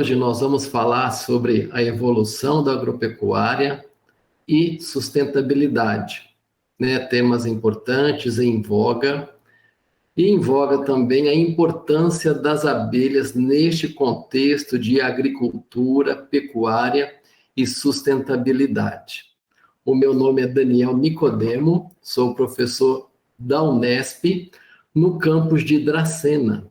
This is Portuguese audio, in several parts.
hoje nós vamos falar sobre a evolução da agropecuária e sustentabilidade, né? Temas importantes em voga, e em voga também a importância das abelhas neste contexto de agricultura, pecuária e sustentabilidade. O meu nome é Daniel Nicodemo, sou professor da Unesp, no campus de Dracena.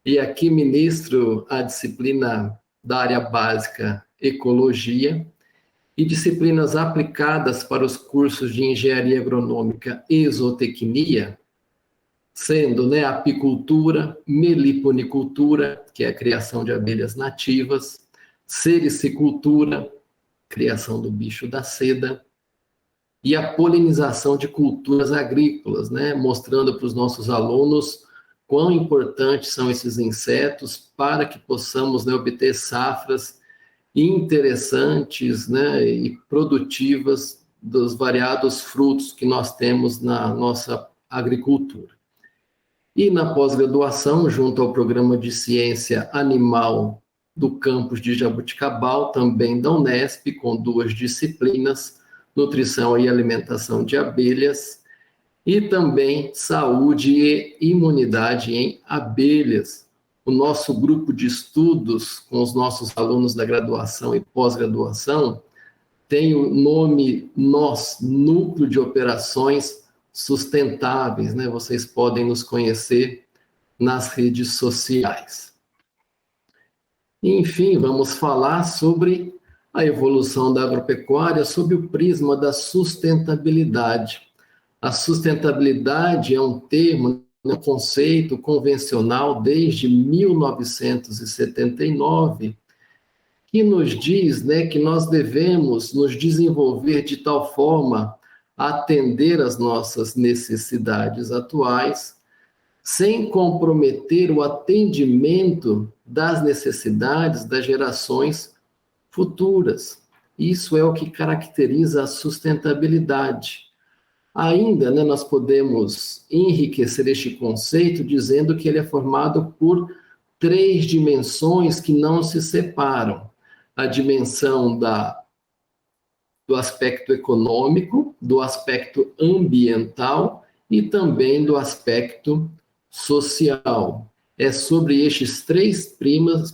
E aqui ministro a disciplina da área básica Ecologia e disciplinas aplicadas para os cursos de Engenharia Agronômica e Zootecnia, sendo, né, apicultura, meliponicultura, que é a criação de abelhas nativas, sericicultura, criação do bicho da seda, e a polinização de culturas agrícolas, né, mostrando para os nossos alunos quão importantes são esses insetos para que possamos, né, obter safras interessantes, né, e produtivas dos variados frutos que nós temos na nossa agricultura. E na pós-graduação, junto ao Programa de Ciência Animal do campus de Jaboticabal, também da Unesp, com 2 disciplinas, Nutrição e Alimentação de Abelhas, e também Saúde e Imunidade em Abelhas. O nosso grupo de estudos, com os nossos alunos da graduação e pós-graduação, tem o nome NOS, Núcleo de Operações Sustentáveis, né? Vocês podem nos conhecer nas redes sociais. Enfim, vamos falar sobre a evolução da agropecuária sob o prisma da sustentabilidade. A sustentabilidade é um termo, um conceito convencional desde 1979, que nos diz, né, que nós devemos nos desenvolver de tal forma a atender às nossas necessidades atuais, sem comprometer o atendimento das necessidades das gerações futuras. Isso é o que caracteriza a sustentabilidade. Ainda, né, nós podemos enriquecer este conceito dizendo que ele é formado por 3 dimensões que não se separam. A dimensão do aspecto econômico, do aspecto ambiental e também do aspecto social. É sobre estes 3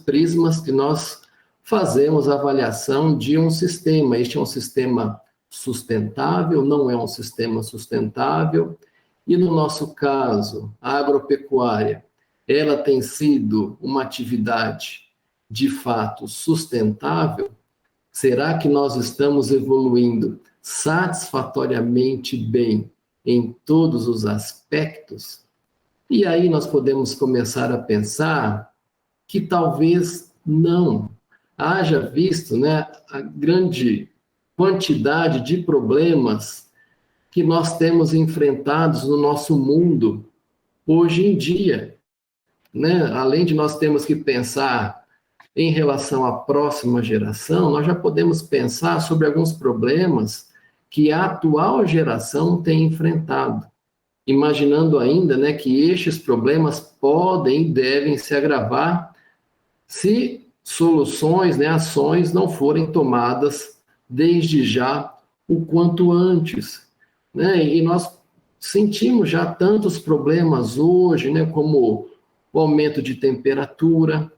prismas que nós fazemos a avaliação de um sistema. Este é um sistema sustentável, não é um sistema sustentável, e no nosso caso, a agropecuária, ela tem sido uma atividade de fato sustentável? Será que nós estamos evoluindo satisfatoriamente bem em todos os aspectos? E aí nós podemos começar a pensar que talvez não. Haja visto, né, a grande quantidade de problemas que nós temos enfrentados no nosso mundo hoje em dia, né? Além de nós termos que pensar em relação à próxima geração, nós já podemos pensar sobre alguns problemas que a atual geração tem enfrentado, imaginando ainda, né, que estes problemas podem e devem se agravar se soluções, né, ações não forem tomadas desde já o quanto antes, né? E nós sentimos já tantos problemas hoje, né, como o aumento de temperatura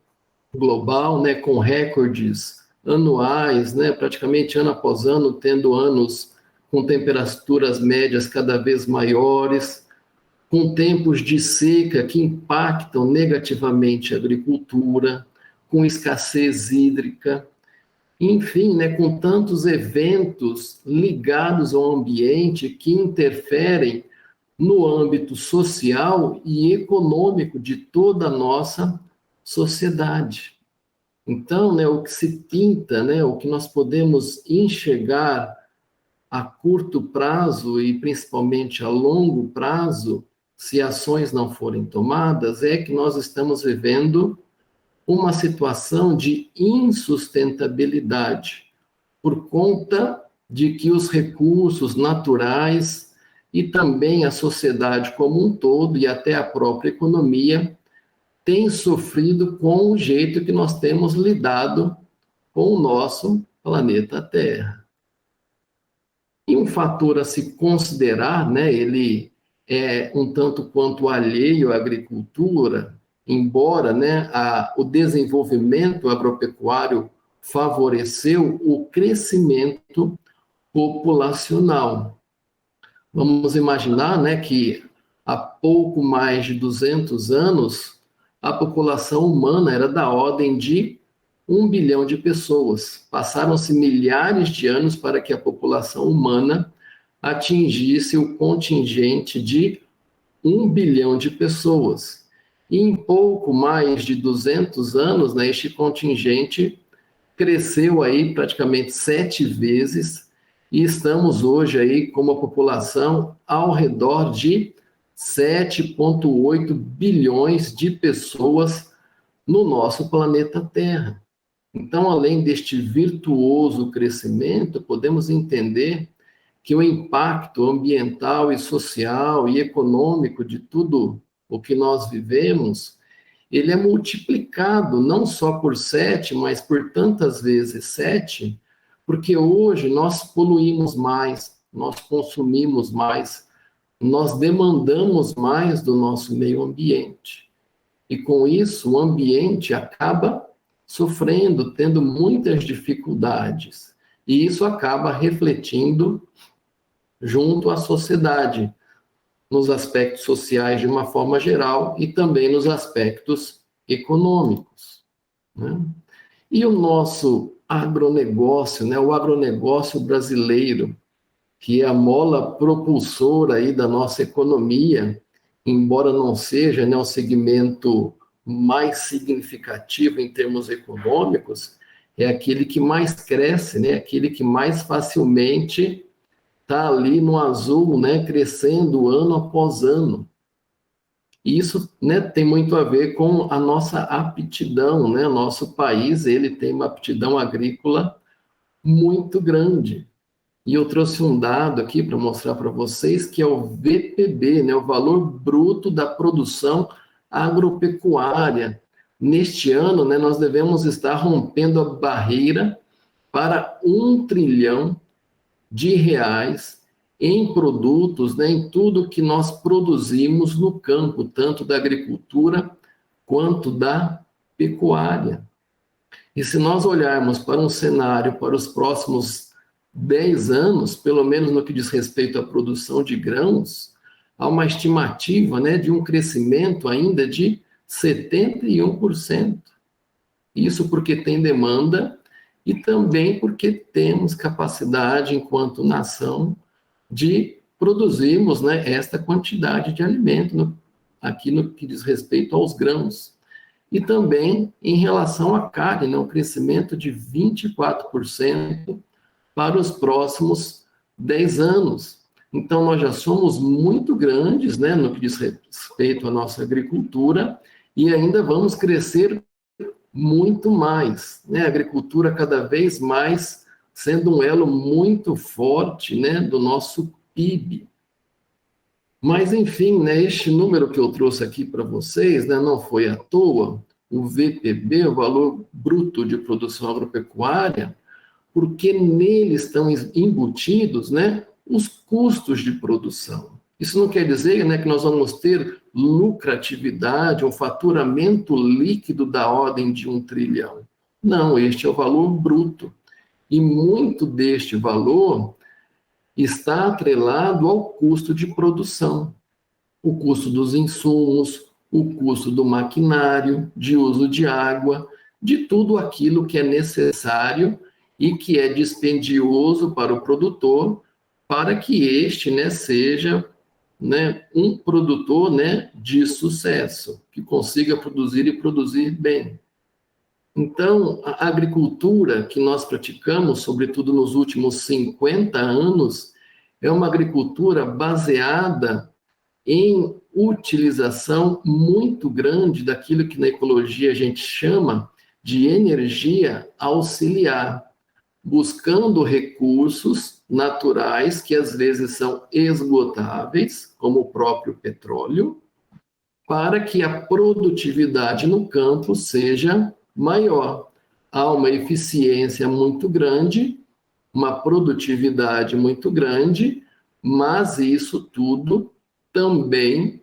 global, né, com recordes anuais, né, praticamente ano após ano, tendo anos com temperaturas médias cada vez maiores, com tempos de seca que impactam negativamente a agricultura, com escassez hídrica, enfim, né, com tantos eventos ligados ao ambiente que interferem no âmbito social e econômico de toda a nossa sociedade. Então, né, o que se pinta, né, o que nós podemos enxergar a curto prazo e principalmente a longo prazo, se ações não forem tomadas, é que nós estamos vivendo uma situação de insustentabilidade, por conta de que os recursos naturais e também a sociedade como um todo e até a própria economia tem sofrido com o jeito que nós temos lidado com o nosso planeta Terra. E um fator a se considerar, né, ele é um tanto quanto alheio à agricultura, embora, né, o desenvolvimento agropecuário favoreceu o crescimento populacional. Vamos imaginar, né, que há pouco mais de 200 anos, a população humana era da ordem de 1 bilhão de pessoas. Passaram-se milhares de anos para que a população humana atingisse o contingente de 1 bilhão de pessoas. E em pouco mais de 200 anos, né, este contingente cresceu aí praticamente 7 vezes e estamos hoje aí com uma população ao redor de 7,8 bilhões de pessoas no nosso planeta Terra. Então, além deste virtuoso crescimento, podemos entender que o impacto ambiental e social e econômico de tudo o que nós vivemos, ele é multiplicado não só por 7, mas por tantas vezes 7, porque hoje nós poluímos mais, nós consumimos mais, nós demandamos mais do nosso meio ambiente. E com isso, o ambiente acaba sofrendo, tendo muitas dificuldades. E isso acaba refletindo junto à sociedade, nos aspectos sociais de uma forma geral e também nos aspectos econômicos, né? E o nosso agronegócio, né, o agronegócio brasileiro, que é a mola propulsora aí da nossa economia, embora não seja, né, o segmento mais significativo em termos econômicos, é aquele que mais cresce, né, aquele que mais facilmente está ali no azul, né, crescendo ano após ano. E isso, né, tem muito a ver com a nossa aptidão, né? Nosso país, ele tem uma aptidão agrícola muito grande. E eu trouxe um dado aqui para mostrar para vocês, que é o VPB, né, o valor bruto da produção agropecuária. Neste ano, né, nós devemos estar rompendo a barreira para 1 trilhão de reais em produtos, né, em tudo que nós produzimos no campo, tanto da agricultura quanto da pecuária. E se nós olharmos para um cenário para os próximos 10 anos, pelo menos no que diz respeito à produção de grãos, há uma estimativa, né, de um crescimento ainda de 71%. Isso porque tem demanda e também porque temos capacidade, enquanto nação, de produzirmos, né, esta quantidade de alimento aqui no que diz respeito aos grãos. E também em relação à carne, né, um crescimento de 24% para os próximos 10 anos. Então, nós já somos muito grandes, né, no que diz respeito à nossa agricultura, e ainda vamos crescer muito mais, né? A agricultura cada vez mais sendo um elo muito forte, né, do nosso PIB. Mas, enfim, né, este número que eu trouxe aqui para vocês, né, não foi à toa, o VPB, o valor bruto de produção agropecuária, porque nele estão embutidos, né, os custos de produção. Isso não quer dizer, né, que nós vamos ter lucratividade, um faturamento líquido da ordem de 1 trilhão. Não, este é o valor bruto. E muito deste valor está atrelado ao custo de produção. O custo dos insumos, o custo do maquinário, de uso de água, de tudo aquilo que é necessário e que é dispendioso para o produtor, para que este, né, seja, né, um produtor, né, de sucesso, que consiga produzir e produzir bem. Então, a agricultura que nós praticamos, sobretudo nos últimos 50 anos, é uma agricultura baseada em utilização muito grande daquilo que na ecologia a gente chama de energia auxiliar, buscando recursos naturais que às vezes são esgotáveis, como o próprio petróleo, para que a produtividade no campo seja maior. Há uma eficiência muito grande, uma produtividade muito grande, mas isso tudo também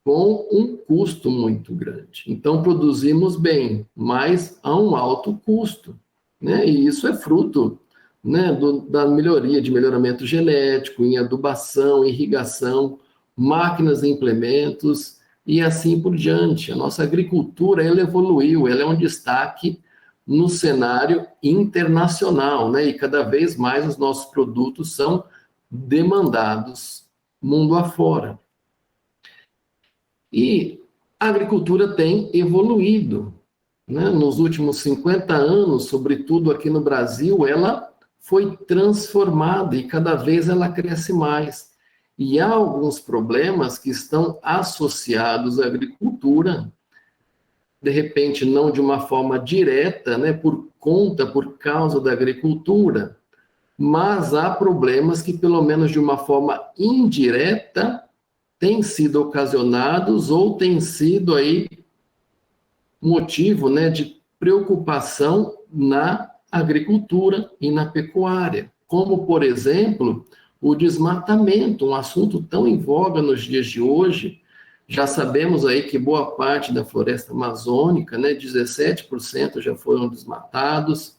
com um custo muito grande. Então, produzimos bem, mas a um alto custo, né? E isso é fruto, né, da melhoria, de melhoramento genético, em adubação, irrigação, máquinas e implementos, e assim por diante. A nossa agricultura, ela evoluiu, ela é um destaque no cenário internacional, né? E cada vez mais os nossos produtos são demandados mundo afora. E a agricultura tem evoluído, né? Nos últimos 50 anos, sobretudo aqui no Brasil, ela foi transformada e cada vez ela cresce mais. E há alguns problemas que estão associados à agricultura, de repente não de uma forma direta, né, por causa da agricultura, mas há problemas que, pelo menos de uma forma indireta, têm sido ocasionados ou têm sido aí motivo, né, de preocupação na agricultura e na pecuária, como, por exemplo, o desmatamento, um assunto tão em voga nos dias de hoje. Já sabemos aí que boa parte da floresta amazônica, né, 17% já foram desmatados,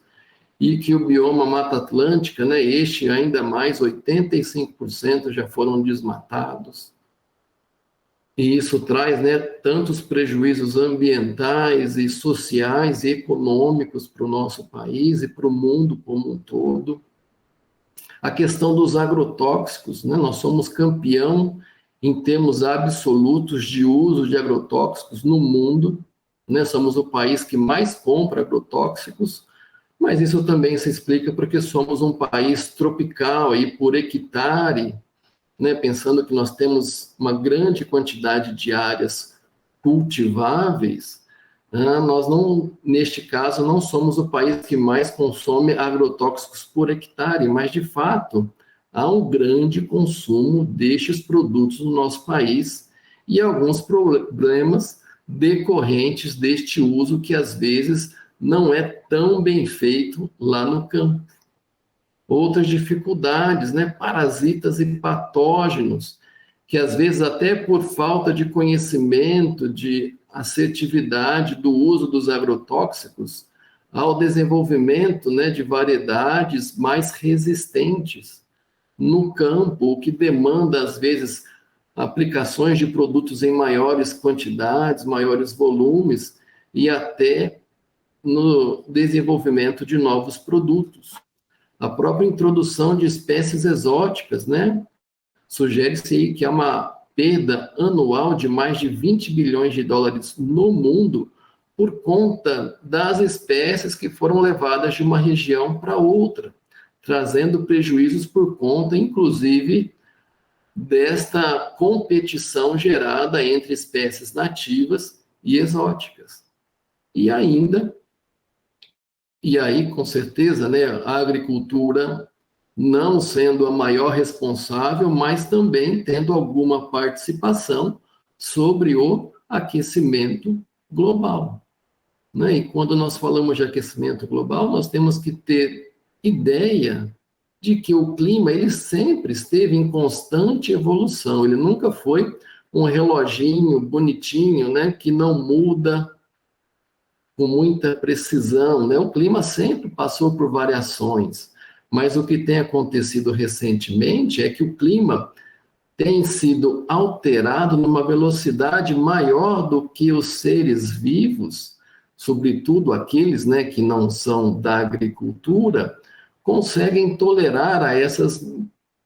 e que o bioma Mata Atlântica, né, este ainda mais, 85% já foram desmatados. E isso traz, né, tantos prejuízos ambientais e sociais e econômicos para o nosso país e para o mundo como um todo. A questão dos agrotóxicos, né, nós somos campeão em termos absolutos de uso de agrotóxicos no mundo, né, somos o país que mais compra agrotóxicos, mas isso também se explica porque somos um país tropical e por hectare, né, pensando que nós temos uma grande quantidade de áreas cultiváveis, nós não, neste caso, não somos o país que mais consome agrotóxicos por hectare, mas, de fato, há um grande consumo destes produtos no nosso país e alguns problemas decorrentes deste uso que, às vezes, não é tão bem feito lá no campo. Outras dificuldades, né? Parasitas e patógenos, que às vezes até por falta de conhecimento, de assertividade do uso dos agrotóxicos, ao desenvolvimento, né, de variedades mais resistentes no campo, o que demanda às vezes aplicações de produtos em maiores quantidades, maiores volumes e até no desenvolvimento de novos produtos. A própria introdução de espécies exóticas, né? Sugere-se que há uma perda anual de mais de 20 bilhões de dólares no mundo por conta das espécies que foram levadas de uma região para outra, trazendo prejuízos por conta, inclusive, desta competição gerada entre espécies nativas e exóticas. E ainda E aí, com certeza, né, a agricultura não sendo a maior responsável, mas também tendo alguma participação sobre o aquecimento global, né? E quando nós falamos de aquecimento global, nós temos que ter ideia de que o clima ele sempre esteve em constante evolução, ele nunca foi um reloginho bonitinho, né, que não muda com muita precisão, né? O clima sempre passou por variações, mas o que tem acontecido recentemente é que o clima tem sido alterado numa velocidade maior do que os seres vivos, sobretudo aqueles, né, que não são da agricultura, conseguem tolerar a essas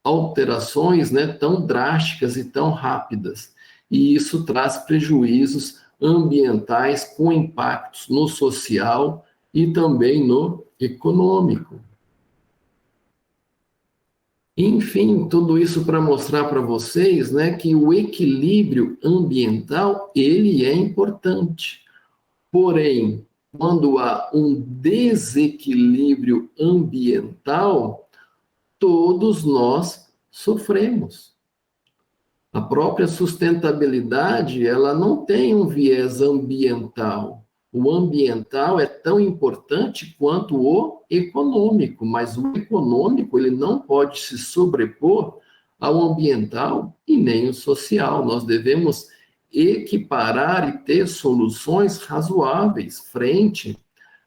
alterações, né, tão drásticas e tão rápidas. E isso traz prejuízos ambientais com impactos no social e também no econômico. Enfim, tudo isso para mostrar para vocês, né, que o equilíbrio ambiental, ele é importante. Porém, quando há um desequilíbrio ambiental, todos nós sofremos. A própria sustentabilidade, ela não tem um viés ambiental. O ambiental é tão importante quanto o econômico, mas o econômico ele não pode se sobrepor ao ambiental e nem o social. Nós devemos equiparar e ter soluções razoáveis frente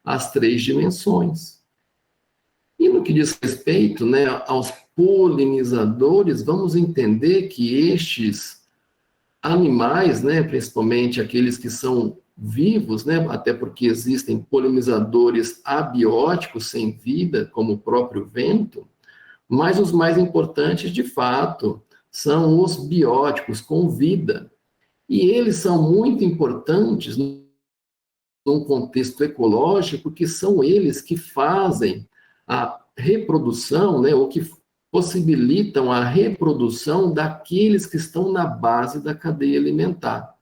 às três dimensões. E no que diz respeito, né, aos polinizadores, vamos entender que estes animais, né, principalmente aqueles que são vivos, né, até porque existem polinizadores abióticos sem vida, como o próprio vento, mas os mais importantes, de fato, são os bióticos com vida. E eles são muito importantes num contexto ecológico, porque são eles que fazem a reprodução, né, ou que possibilitam a reprodução daqueles que estão na base da cadeia alimentar.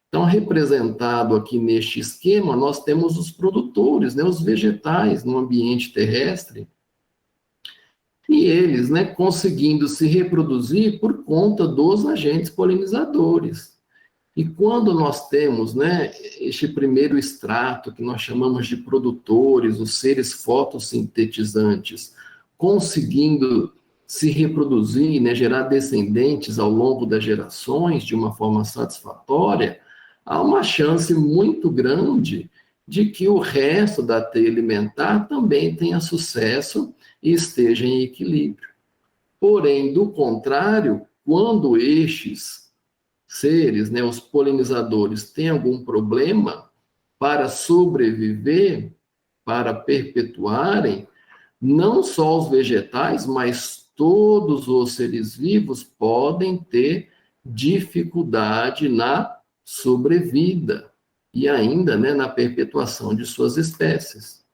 Então, representado aqui neste esquema, nós temos os produtores, né, os vegetais no ambiente terrestre, e eles, né, conseguindo se reproduzir por conta dos agentes polinizadores. E quando nós temos, né, este primeiro extrato, que nós chamamos de produtores, os seres fotossintetizantes, conseguindo se reproduzir, né, gerar descendentes ao longo das gerações de uma forma satisfatória, há uma chance muito grande de que o resto da teia alimentar também tenha sucesso e esteja em equilíbrio. Porém, do contrário, quando estes seres, né, os polinizadores, têm algum problema para sobreviver, para perpetuarem, não só os vegetais, mas todos os seres vivos podem ter dificuldade na sobrevida e ainda, né, na perpetuação de suas espécies.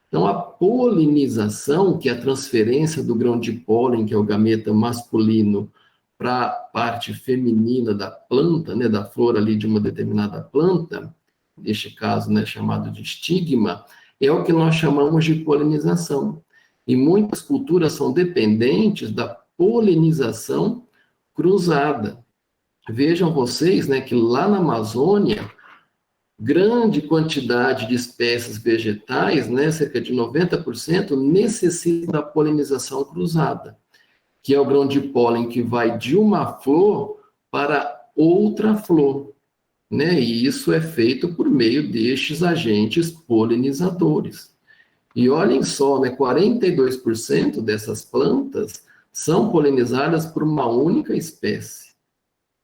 Então, a polinização, que é a transferência do grão de pólen, que é o gameta masculino, para a parte feminina da planta, né, da flor ali de uma determinada planta, neste caso, né, chamado de estigma, é o que nós chamamos de polinização. E muitas culturas são dependentes da polinização cruzada. Vejam vocês, né, que lá na Amazônia, grande quantidade de espécies vegetais, né, cerca de 90%, necessitam da polinização cruzada, que é o grão de pólen que vai de uma flor para outra flor, né? E isso é feito por meio destes agentes polinizadores. E olhem só, né, 42% dessas plantas são polinizadas por uma única espécie.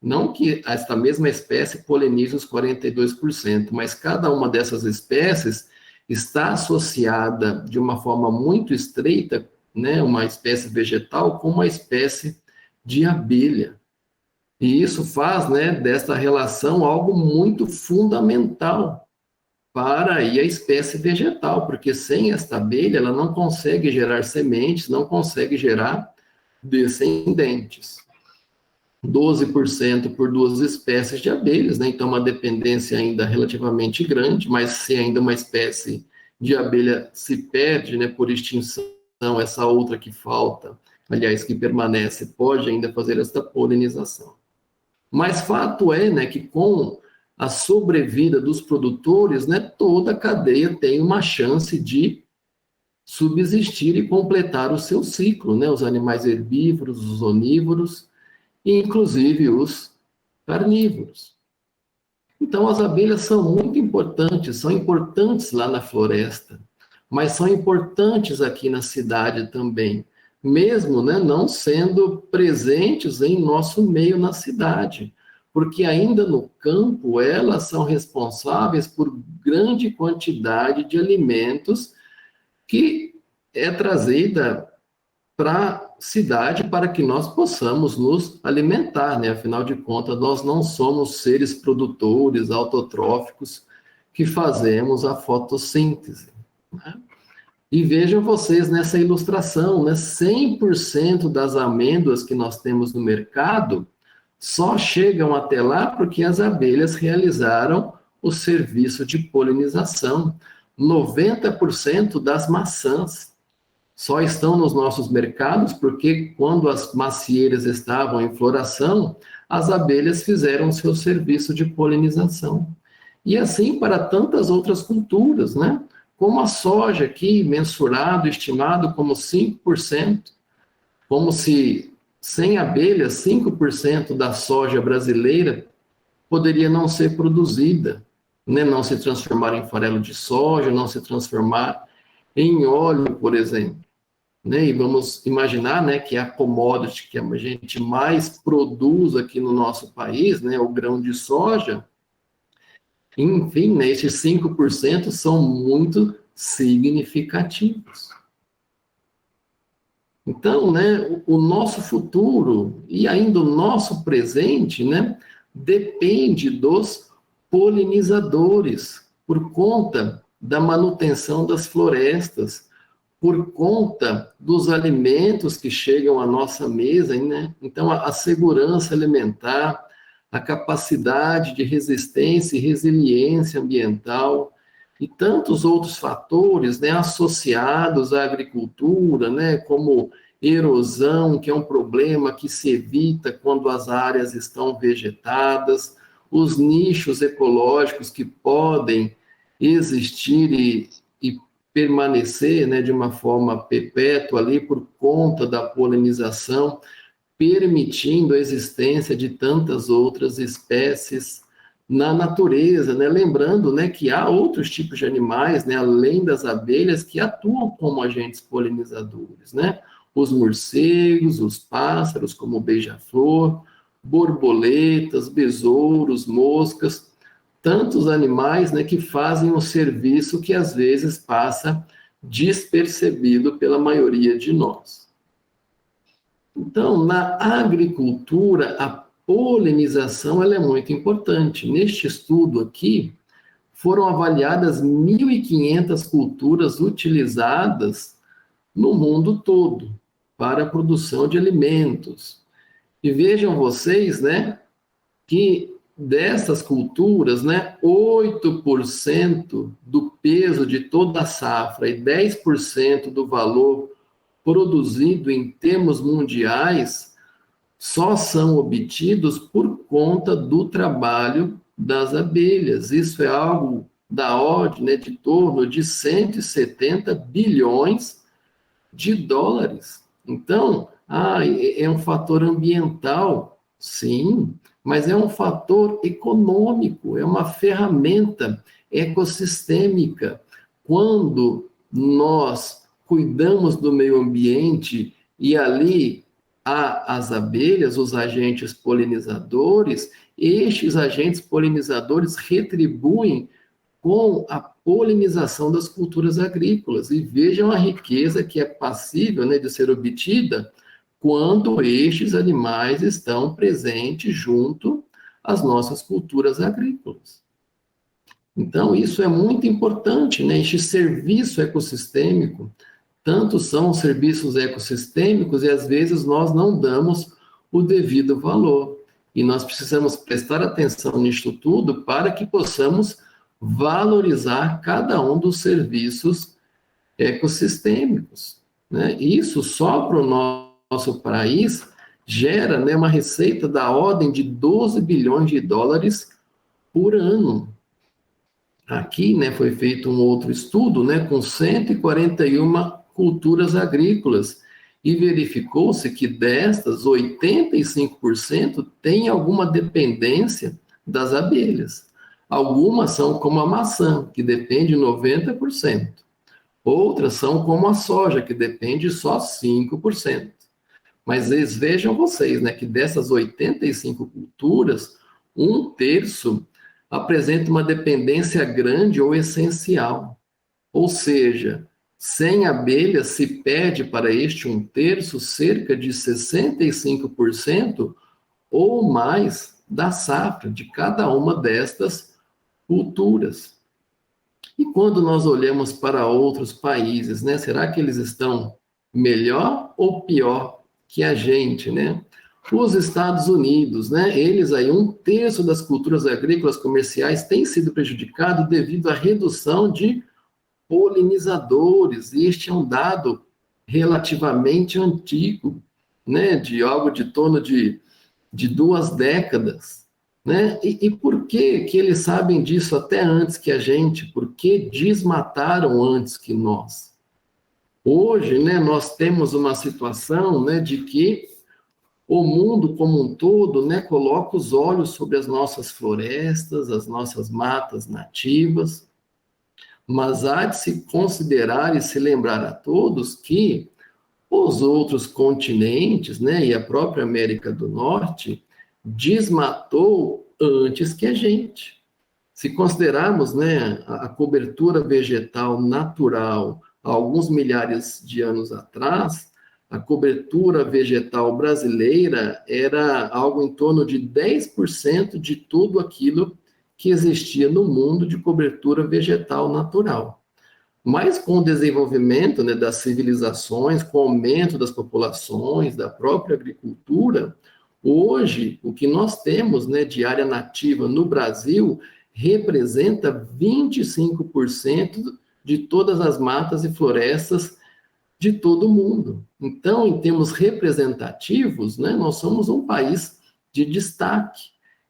Não que esta mesma espécie polinize os 42%, mas cada uma dessas espécies está associada de uma forma muito estreita, né, uma espécie vegetal com uma espécie de abelha. E isso faz, né, desta relação algo muito fundamental para aí a espécie vegetal, porque sem esta abelha ela não consegue gerar sementes, não consegue gerar descendentes. 12% por duas espécies de abelhas, né? Então uma dependência ainda relativamente grande, mas se ainda uma espécie de abelha se perde, né, por extinção, essa outra que falta, aliás, que permanece, pode ainda fazer esta polinização. Mas fato é, né, que com a sobrevida dos produtores, né, toda a cadeia tem uma chance de subsistir e completar o seu ciclo, né, os animais herbívoros, os onívoros, e inclusive os carnívoros. Então, as abelhas são muito importantes, são importantes lá na floresta, mas são importantes aqui na cidade também, mesmo, né, não sendo presentes em nosso meio na cidade, porque ainda no campo elas são responsáveis por grande quantidade de alimentos que é trazida para a cidade para que nós possamos nos alimentar, né? Afinal de contas, nós não somos seres produtores autotróficos que fazemos a fotossíntese, né? E vejam vocês nessa ilustração, né? 100% das amêndoas que nós temos no mercado só chegam até lá porque as abelhas realizaram o serviço de polinização. 90% das maçãs só estão nos nossos mercados porque quando as macieiras estavam em floração, as abelhas fizeram seu serviço de polinização. E assim para tantas outras culturas, né? Como a soja aqui, mensurado, estimado como 5%, como se sem abelhas, 5% da soja brasileira poderia não ser produzida, né? Não se transformar em farelo de soja, não se transformar em óleo, por exemplo. Né? E vamos imaginar, né, que a commodity que a gente mais produz aqui no nosso país, né, o grão de soja, enfim, né, esses 5% são muito significativos. Então, né, o nosso futuro e ainda o nosso presente, né, depende dos polinizadores, por conta da manutenção das florestas, por conta dos alimentos que chegam à nossa mesa, né? Então, a segurança alimentar, a capacidade de resistência e resiliência ambiental, e tantos outros fatores, né, associados à agricultura, né, como erosão, que é um problema que se evita quando as áreas estão vegetadas, os nichos ecológicos que podem existir e permanecer, né, de uma forma perpétua ali por conta da polinização, permitindo a existência de tantas outras espécies na natureza, né? Lembrando, né, que há outros tipos de animais, né, além das abelhas, que atuam como agentes polinizadores, né? Os morcegos, os pássaros, como o beija-flor, borboletas, besouros, moscas, tantos animais, né, que fazem um serviço que às vezes passa despercebido pela maioria de nós. Então, na agricultura, a polinização ela é muito importante. Neste estudo aqui, foram avaliadas 1.500 culturas utilizadas no mundo todo para a produção de alimentos. E vejam vocês, né, que dessas culturas, né, 8% do peso de toda a safra e 10% do valor produzido em termos mundiais só são obtidos por conta do trabalho das abelhas. Isso é algo da ordem, né, de torno de 170 bilhões de dólares. Então, é um fator ambiental, sim, mas é um fator econômico, é uma ferramenta ecossistêmica. Quando nós cuidamos do meio ambiente e ali há as abelhas, os agentes polinizadores, estes agentes polinizadores retribuem com a polinização das culturas agrícolas. E vejam a riqueza que é passível, né, de ser obtida quando estes animais estão presentes junto às nossas culturas agrícolas. Então, isso é muito importante, né? Este serviço ecossistêmico, tanto são serviços ecossistêmicos e às vezes nós não damos o devido valor. E nós precisamos prestar atenção nisto tudo para que possamos valorizar cada um dos serviços ecossistêmicos, né? Isso só para o nosso país gera, né, uma receita da ordem de 12 bilhões de dólares por ano. Aqui, né, foi feito um outro estudo, né, com 141 culturas agrícolas e verificou-se que destas, 85% têm alguma dependência das abelhas. Algumas são como a maçã, que depende 90%. Outras são como a soja, que depende só 5%. Mas vejam vocês, né, que dessas 85 culturas, 1/3 apresenta uma dependência grande ou essencial. Ou seja, sem abelhas se perde para este 1/3 cerca de 65% ou mais da safra de cada uma destas culturas. E quando nós olhamos para outros países, né, será que eles estão melhor ou pior que a gente, né? Os Estados Unidos, né, eles aí, 1/3 das culturas agrícolas comerciais têm sido prejudicado devido à redução de polinizadores. Este é um dado relativamente antigo, né, de algo de torno de de 2 décadas, né? E por que eles sabem disso até antes que a gente? Porque desmataram antes que nós. Hoje, né, nós temos uma situação, né, de que o mundo como um todo, né, coloca os olhos sobre as nossas florestas, as nossas matas nativas, mas há de se considerar e se lembrar a todos que os outros continentes, né, e a própria América do Norte, desmatou antes que a gente. Se considerarmos, né, a cobertura vegetal natural há alguns milhares de anos atrás, a cobertura vegetal brasileira era algo em torno de 10% de tudo aquilo que existia no mundo de cobertura vegetal natural. Mas com o desenvolvimento, né, das civilizações, com o aumento das populações, da própria agricultura, hoje o que nós temos, né, de área nativa no Brasil representa 25% de todas as matas e florestas de todo o mundo. Então, em termos representativos, né, nós somos um país de destaque,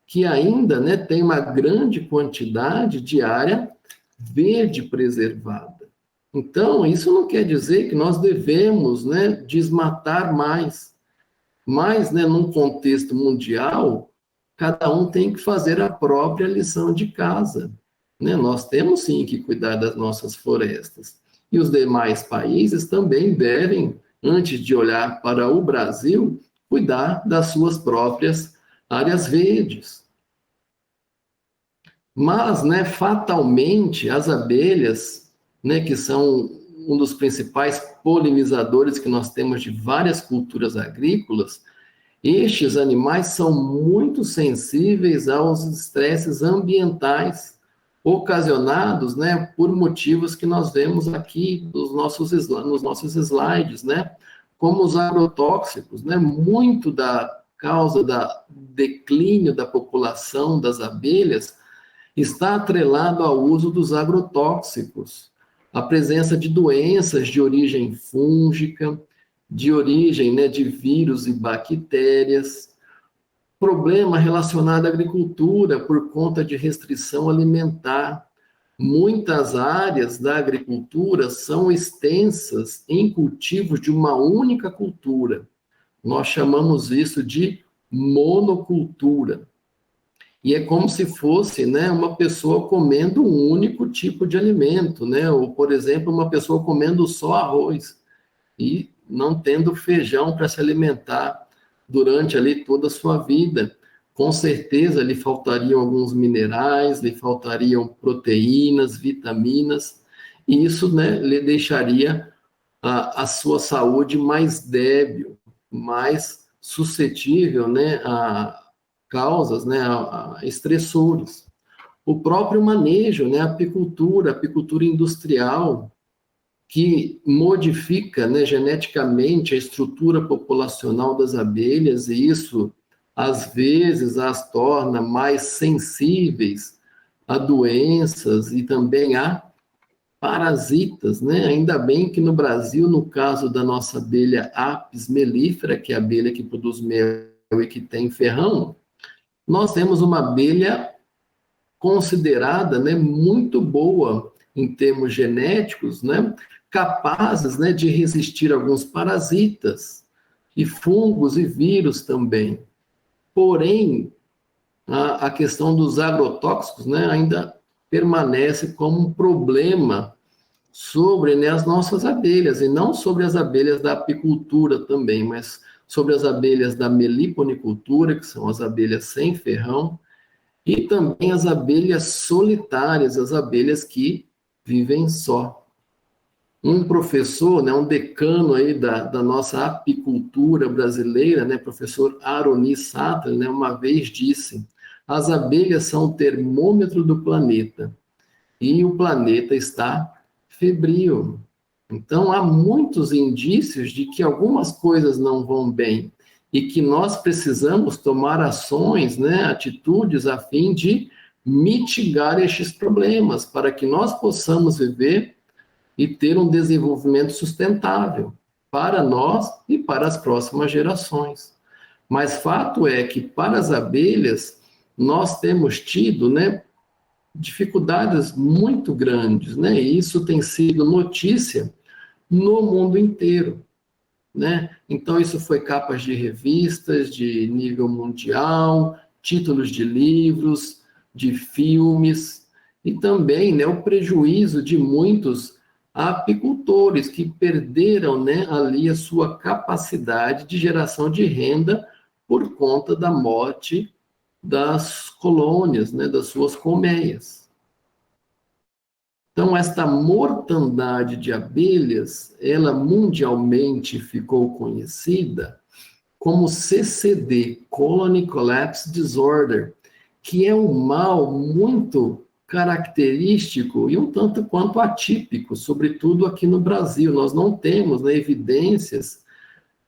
que ainda, né, tem uma grande quantidade de área verde preservada. Então, isso não quer dizer que nós devemos, né, desmatar mais. Mas, né, num contexto mundial, cada um tem que fazer a própria lição de casa, né? Nós temos sim que cuidar das nossas florestas. E os demais países também devem, antes de olhar para o Brasil, cuidar das suas próprias áreas verdes. Mas, né, fatalmente, as abelhas, né, que são um dos principais polinizadores que nós temos de várias culturas agrícolas, estes animais são muito sensíveis aos estresses ambientais ocasionados, né, por motivos que nós vemos aqui nos nossos slides, né, como os agrotóxicos, né, muito da causa do declínio da população das abelhas está atrelado ao uso dos agrotóxicos, a presença de doenças de origem fúngica, de origem, né, de vírus e bactérias, problema relacionado à agricultura por conta de restrição alimentar. Muitas áreas da agricultura são extensas em cultivos de uma única cultura. Nós chamamos isso de monocultura. E é como se fosse, né, uma pessoa comendo um único tipo de alimento, né? Ou, por exemplo, uma pessoa comendo só arroz e não tendo feijão para se alimentar durante ali toda a sua vida. Com certeza lhe faltariam alguns minerais, lhe faltariam proteínas, vitaminas, e isso, né, lhe deixaria a sua saúde mais débil, mais suscetível, né, a causas, né, a estressores. O próprio manejo, né, a apicultura industrial, que modifica, né, geneticamente a estrutura populacional das abelhas, e isso, às vezes, as torna mais sensíveis a doenças e também a parasitas, né? Ainda bem que no Brasil, no caso da nossa abelha Apis mellifera, que é a abelha que produz mel e que tem ferrão, nós temos uma abelha considerada, né, muito boa em termos genéticos, né, capazes, né, de resistir a alguns parasitas e fungos e vírus também. Porém, a questão dos agrotóxicos, né, ainda permanece como um problema sobre, né, as nossas abelhas, e não sobre as abelhas da apicultura também, mas sobre as abelhas da meliponicultura, que são as abelhas sem ferrão, e também as abelhas solitárias, as abelhas que vivem só. Um professor, né, um decano aí da nossa apicultura brasileira, né, professor Aroni Sattler, né, uma vez disse: as abelhas são o termômetro do planeta, e o planeta está febril. Então, há muitos indícios de que algumas coisas não vão bem e que nós precisamos tomar ações, né, atitudes a fim de mitigar estes problemas, para que nós possamos viver e ter um desenvolvimento sustentável para nós e para as próximas gerações. Mas fato é que para as abelhas nós temos tido, né, dificuldades muito grandes, né? E isso tem sido notícia no mundo inteiro, né? Então isso foi capas de revistas de nível mundial, títulos de livros, de filmes e também, né, o prejuízo de muitos apicultores que perderam, né, ali a sua capacidade de geração de renda por conta da morte das colônias, né, das suas colmeias. Então, esta mortandade de abelhas, ela mundialmente ficou conhecida como CCD, Colony Collapse Disorder, que é um mal muito característico e um tanto quanto atípico, sobretudo aqui no Brasil. Nós não temos, né, evidências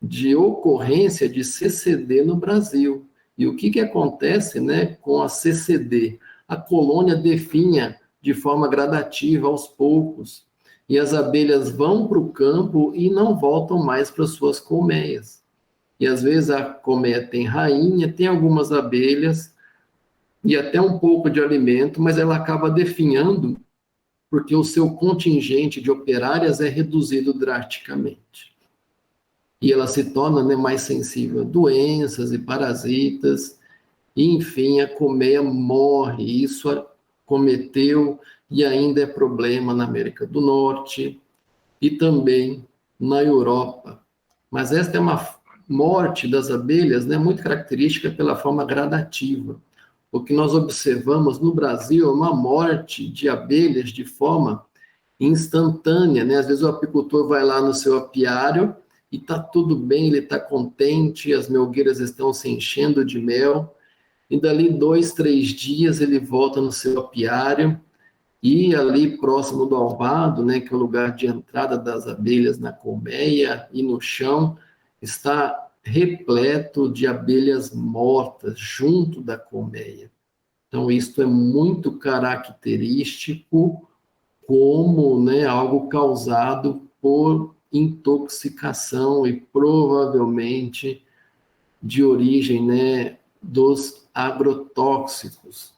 de ocorrência de CCD no Brasil. E o que acontece, né, com a CCD? A colônia definha de forma gradativa, aos poucos, e as abelhas vão para o campo e não voltam mais para suas colmeias. E às vezes a colmeia tem rainha, tem algumas abelhas e até um pouco de alimento, mas ela acaba definhando porque o seu contingente de operárias é reduzido drasticamente. E ela se torna, né, mais sensível a doenças e parasitas, e enfim, a colmeia morre. Isso acometeu e ainda é problema na América do Norte e também na Europa. Mas esta é uma morte das abelhas, né, muito característica pela forma gradativa. O que nós observamos no Brasil é uma morte de abelhas de forma instantânea, né? Às vezes o apicultor vai lá no seu apiário e está tudo bem, ele está contente, as melgueiras estão se enchendo de mel, e dali 2, 3 dias ele volta no seu apiário e ali próximo do alvado, né, que é o lugar de entrada das abelhas na colmeia e no chão, está repleto de abelhas mortas junto da colmeia. Então, isto é muito característico como, né, algo causado por intoxicação e provavelmente de origem, né, dos agrotóxicos.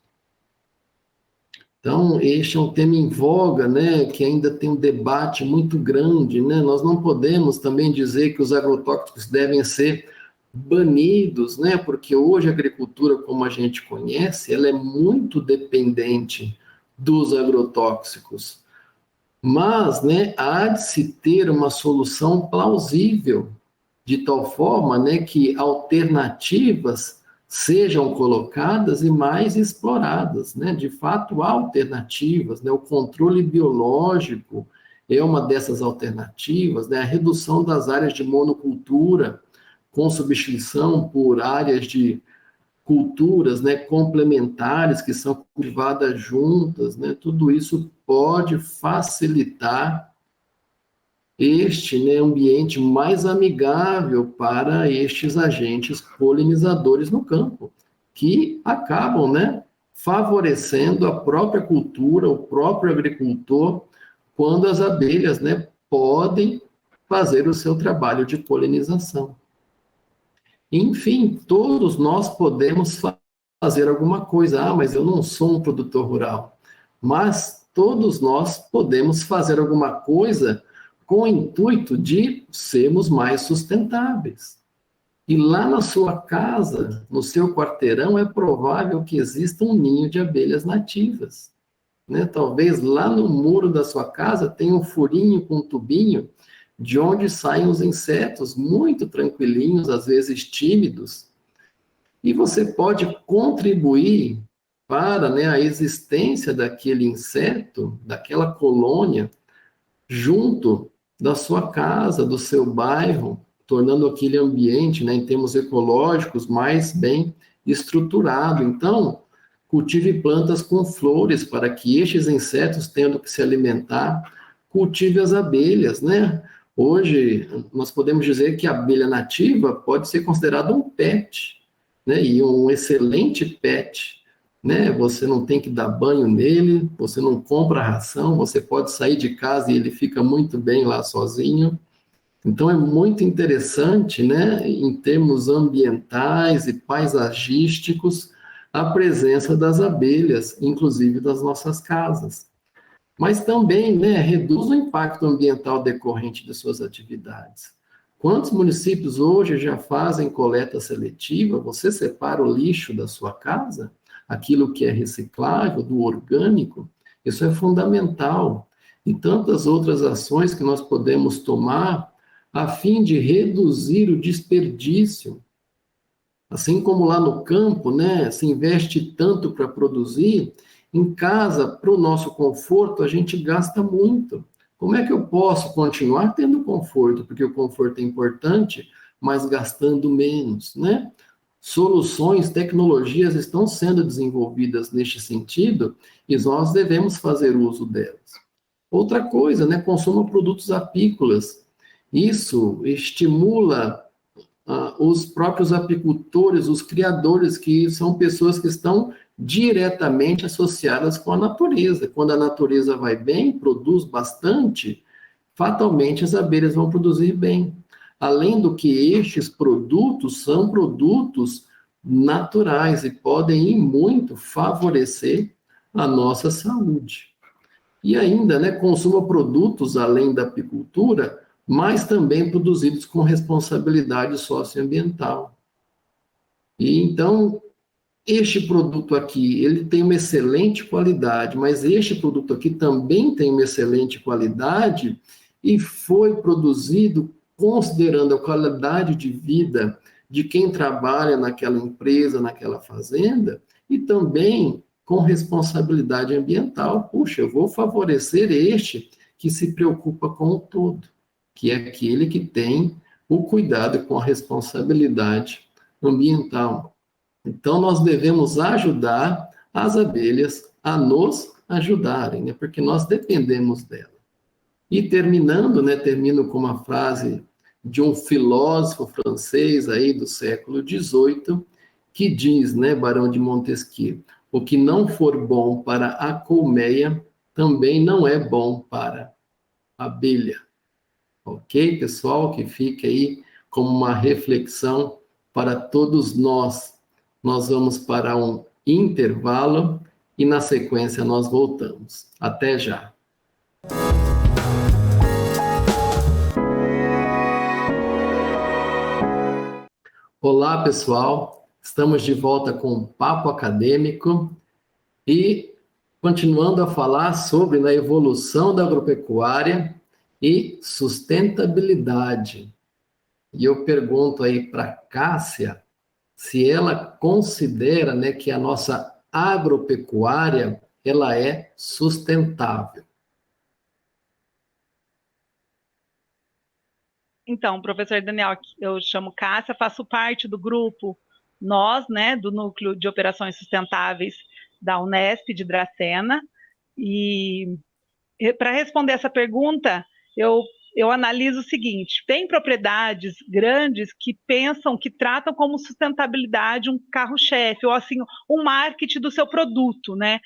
Então, este é um tema em voga, né, que ainda tem um debate muito grande, né? Nós não podemos também dizer que os agrotóxicos devem ser banidos, né? Porque hoje a agricultura, como a gente conhece, ela é muito dependente dos agrotóxicos. Mas, né, há de se ter uma solução plausível, de tal forma, né, que alternativas sejam colocadas e mais exploradas, né? De fato, há alternativas, né? O controle biológico é uma dessas alternativas, né? A redução das áreas de monocultura com substituição por áreas de culturas, né, complementares que são cultivadas juntas, né? Tudo isso pode facilitar este, né, ambiente mais amigável para estes agentes polinizadores no campo, que acabam, né, favorecendo a própria cultura, o próprio agricultor, quando as abelhas, né, podem fazer o seu trabalho de polinização. Enfim, todos nós podemos fazer alguma coisa. Ah, mas eu não sou um produtor rural. Mas todos nós podemos fazer alguma coisa com o intuito de sermos mais sustentáveis. E lá na sua casa, no seu quarteirão, é provável que exista um ninho de abelhas nativas, né? Talvez lá no muro da sua casa tenha um furinho com um tubinho de onde saem os insetos muito tranquilinhos, às vezes tímidos, e você pode contribuir para, né, a existência daquele inseto, daquela colônia, junto da sua casa, do seu bairro, tornando aquele ambiente, né, em termos ecológicos, mais bem estruturado. Então, cultive plantas com flores para que estes insetos tenham do que se alimentar. Cultive as abelhas, né? Hoje, nós podemos dizer que a abelha nativa pode ser considerada um pet, né? E um excelente pet, né? Você não tem que dar banho nele, você não compra ração, você pode sair de casa e ele fica muito bem lá sozinho. Então, é muito interessante, né, em termos ambientais e paisagísticos, a presença das abelhas, inclusive das nossas casas. Mas também, né, reduz o impacto ambiental decorrente de suas atividades. Quantos municípios hoje já fazem coleta seletiva? Você separa o lixo da sua casa, aquilo que é reciclável, do orgânico? Isso é fundamental. E tantas outras ações que nós podemos tomar a fim de reduzir o desperdício. Assim como lá no campo, né, se investe tanto para produzir, em casa, para o nosso conforto, a gente gasta muito. Como é que eu posso continuar tendo conforto? Porque o conforto é importante, mas gastando menos, né? Soluções, tecnologias estão sendo desenvolvidas neste sentido e nós devemos fazer uso delas. Outra coisa, né? Consuma produtos apícolas. Isso estimula os próprios apicultores, os criadores, que são pessoas que estão diretamente associadas com a natureza. Quando a natureza vai bem, produz bastante, fatalmente as abelhas vão produzir bem. Além do que estes produtos são produtos naturais e podem, em muito, favorecer a nossa saúde. E ainda, né, consuma produtos além da apicultura, mas também produzidos com responsabilidade socioambiental. E então, este produto aqui, ele tem uma excelente qualidade, mas este produto aqui também tem uma excelente qualidade e foi produzido considerando a qualidade de vida de quem trabalha naquela empresa, naquela fazenda, e também com responsabilidade ambiental. Puxa, eu vou favorecer este que se preocupa com o todo, que é aquele que tem o cuidado com a responsabilidade ambiental. Então, nós devemos ajudar as abelhas a nos ajudarem, né? Porque nós dependemos dela. E terminando, né, termino com uma frase de um filósofo francês aí do século XVIII, que diz, né, Barão de Montesquieu, o que não for bom para a colmeia, também não é bom para a abelha. Ok, pessoal? Que fique aí como uma reflexão para todos nós. Nós vamos para um intervalo e na sequência nós voltamos. Até já. Olá, pessoal. Estamos de volta com o Papo Acadêmico e continuando a falar sobre a evolução da agropecuária e sustentabilidade. E eu pergunto aí para Cássia se ela considera, né, que a nossa agropecuária ela é sustentável. Então, professor Daniel, eu chamo Cássia, faço parte do grupo Nós, né, do Núcleo de Operações Sustentáveis da Unesp de Dracena. E para responder essa pergunta, eu analiso o seguinte: tem propriedades grandes que pensam, que tratam como sustentabilidade um carro-chefe, ou assim, um marketing do seu produto, né?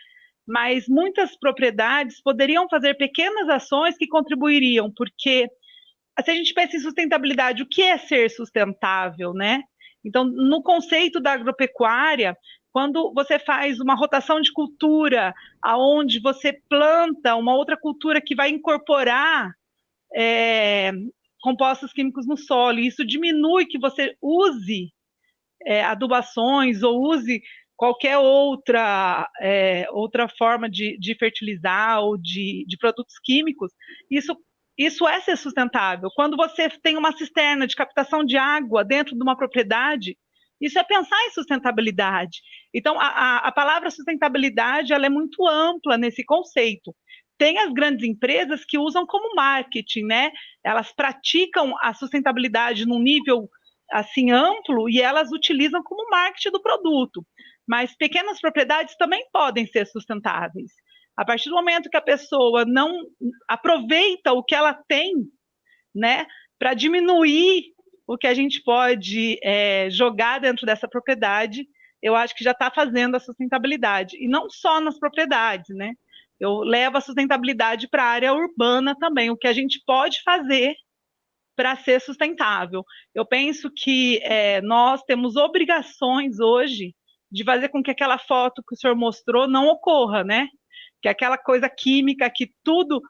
Mas muitas propriedades poderiam fazer pequenas ações que contribuiriam, porque se a gente pensa em sustentabilidade, o que é ser sustentável, né? Então, no conceito da agropecuária, quando você faz uma rotação de cultura, aonde você planta uma outra cultura que vai incorporar compostos químicos no solo, e isso diminui que você use adubações ou use qualquer outra forma de fertilizar ou de produtos químicos, isso é ser sustentável. Quando você tem uma cisterna de captação de água dentro de uma propriedade, isso é pensar em sustentabilidade. Então, a palavra sustentabilidade ela é muito ampla nesse conceito. Tem as grandes empresas que usam como marketing, né? Elas praticam a sustentabilidade num nível assim amplo e elas utilizam como marketing do produto. Mas pequenas propriedades também podem ser sustentáveis. A partir do momento que a pessoa não aproveita o que ela tem, né, para diminuir o que a gente pode jogar dentro dessa propriedade, eu acho que já está fazendo a sustentabilidade. E não só nas propriedades, né? Eu levo a sustentabilidade para a área urbana também, o que a gente pode fazer para ser sustentável. Eu penso que nós temos obrigações hoje de fazer com que aquela foto que o senhor mostrou não ocorra, né? Que aquela coisa química, que tudo,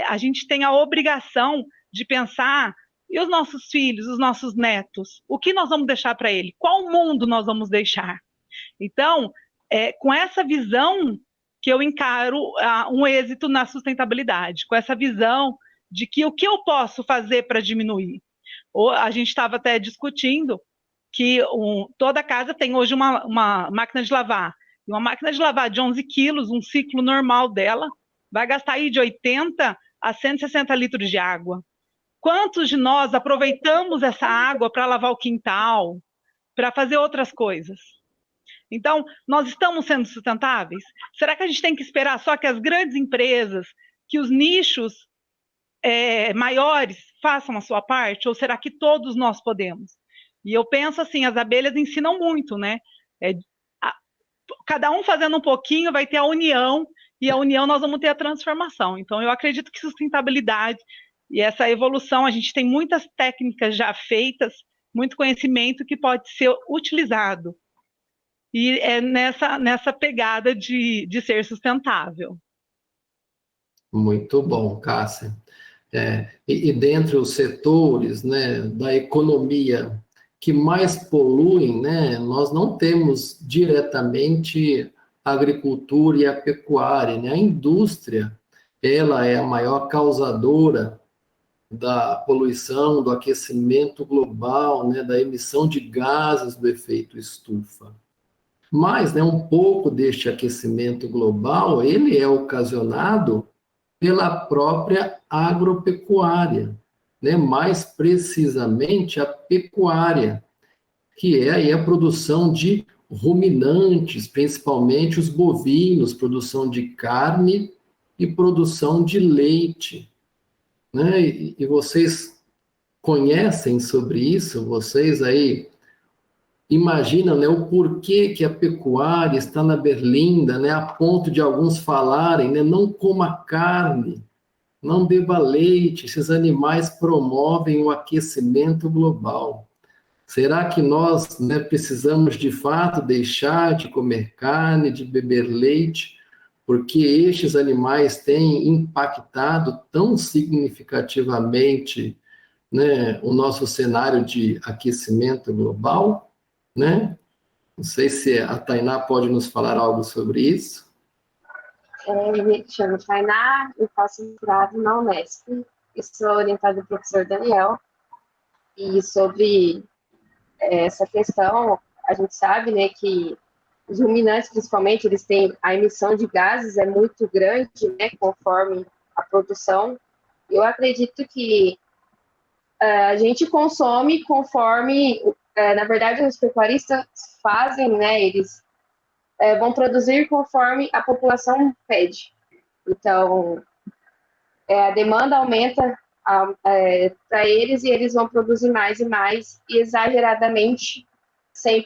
a gente tem a obrigação de pensar, e os nossos filhos, os nossos netos, o que nós vamos deixar para ele? Qual mundo nós vamos deixar? Então, com essa visão que eu encaro um êxito na sustentabilidade, com essa visão de que o que eu posso fazer para diminuir. A gente estava até discutindo que toda casa tem hoje uma máquina de lavar. E uma máquina de lavar de 11 quilos, um ciclo normal dela, vai gastar aí de 80 a 160 litros de água. Quantos de nós aproveitamos essa água para lavar o quintal, para fazer outras coisas? Então, nós estamos sendo sustentáveis? Será que a gente tem que esperar só que as grandes empresas, que os nichos maiores façam a sua parte? Ou será que todos nós podemos? E eu penso assim, as abelhas ensinam muito, né? Cada um fazendo um pouquinho vai ter a união, e a união nós vamos ter a transformação. Então, eu acredito que sustentabilidade e essa evolução, a gente tem muitas técnicas já feitas, muito conhecimento que pode ser utilizado. E é nessa pegada de ser sustentável. Muito bom, Cássia. E dentre os setores, né, da economia que mais poluem, né, nós não temos diretamente a agricultura e a pecuária, né? A indústria, ela é a maior causadora da poluição, do aquecimento global, né, da emissão de gases do efeito estufa. Mas, né, um pouco deste aquecimento global, ele é ocasionado pela própria agropecuária, né, mais precisamente a pecuária, que é aí a produção de ruminantes, principalmente os bovinos, produção de carne e produção de leite, né? E vocês conhecem sobre isso? Vocês aí imaginam, né, o porquê que a pecuária está na berlinda, né, a ponto de alguns falarem, né, não coma carne, não beba leite, esses animais promovem o aquecimento global. Será que nós, né, precisamos de fato deixar de comer carne, de beber leite, porque estes animais têm impactado tão significativamente, né, o nosso cenário de aquecimento global, né? Não sei se a Tainá pode nos falar algo sobre isso. Eu me chamo Tainá, eu faço mestrado na Unesp e sou orientada do professor Daniel. E sobre essa questão, a gente sabe, né, que os ruminantes, principalmente, eles têm a emissão de gases é muito grande, né, conforme a produção. Eu acredito que a gente consome conforme, na verdade, os pecuaristas fazem, né, eles vão produzir conforme a população pede. Então, a demanda aumenta para eles e eles vão produzir mais e mais, e exageradamente, sem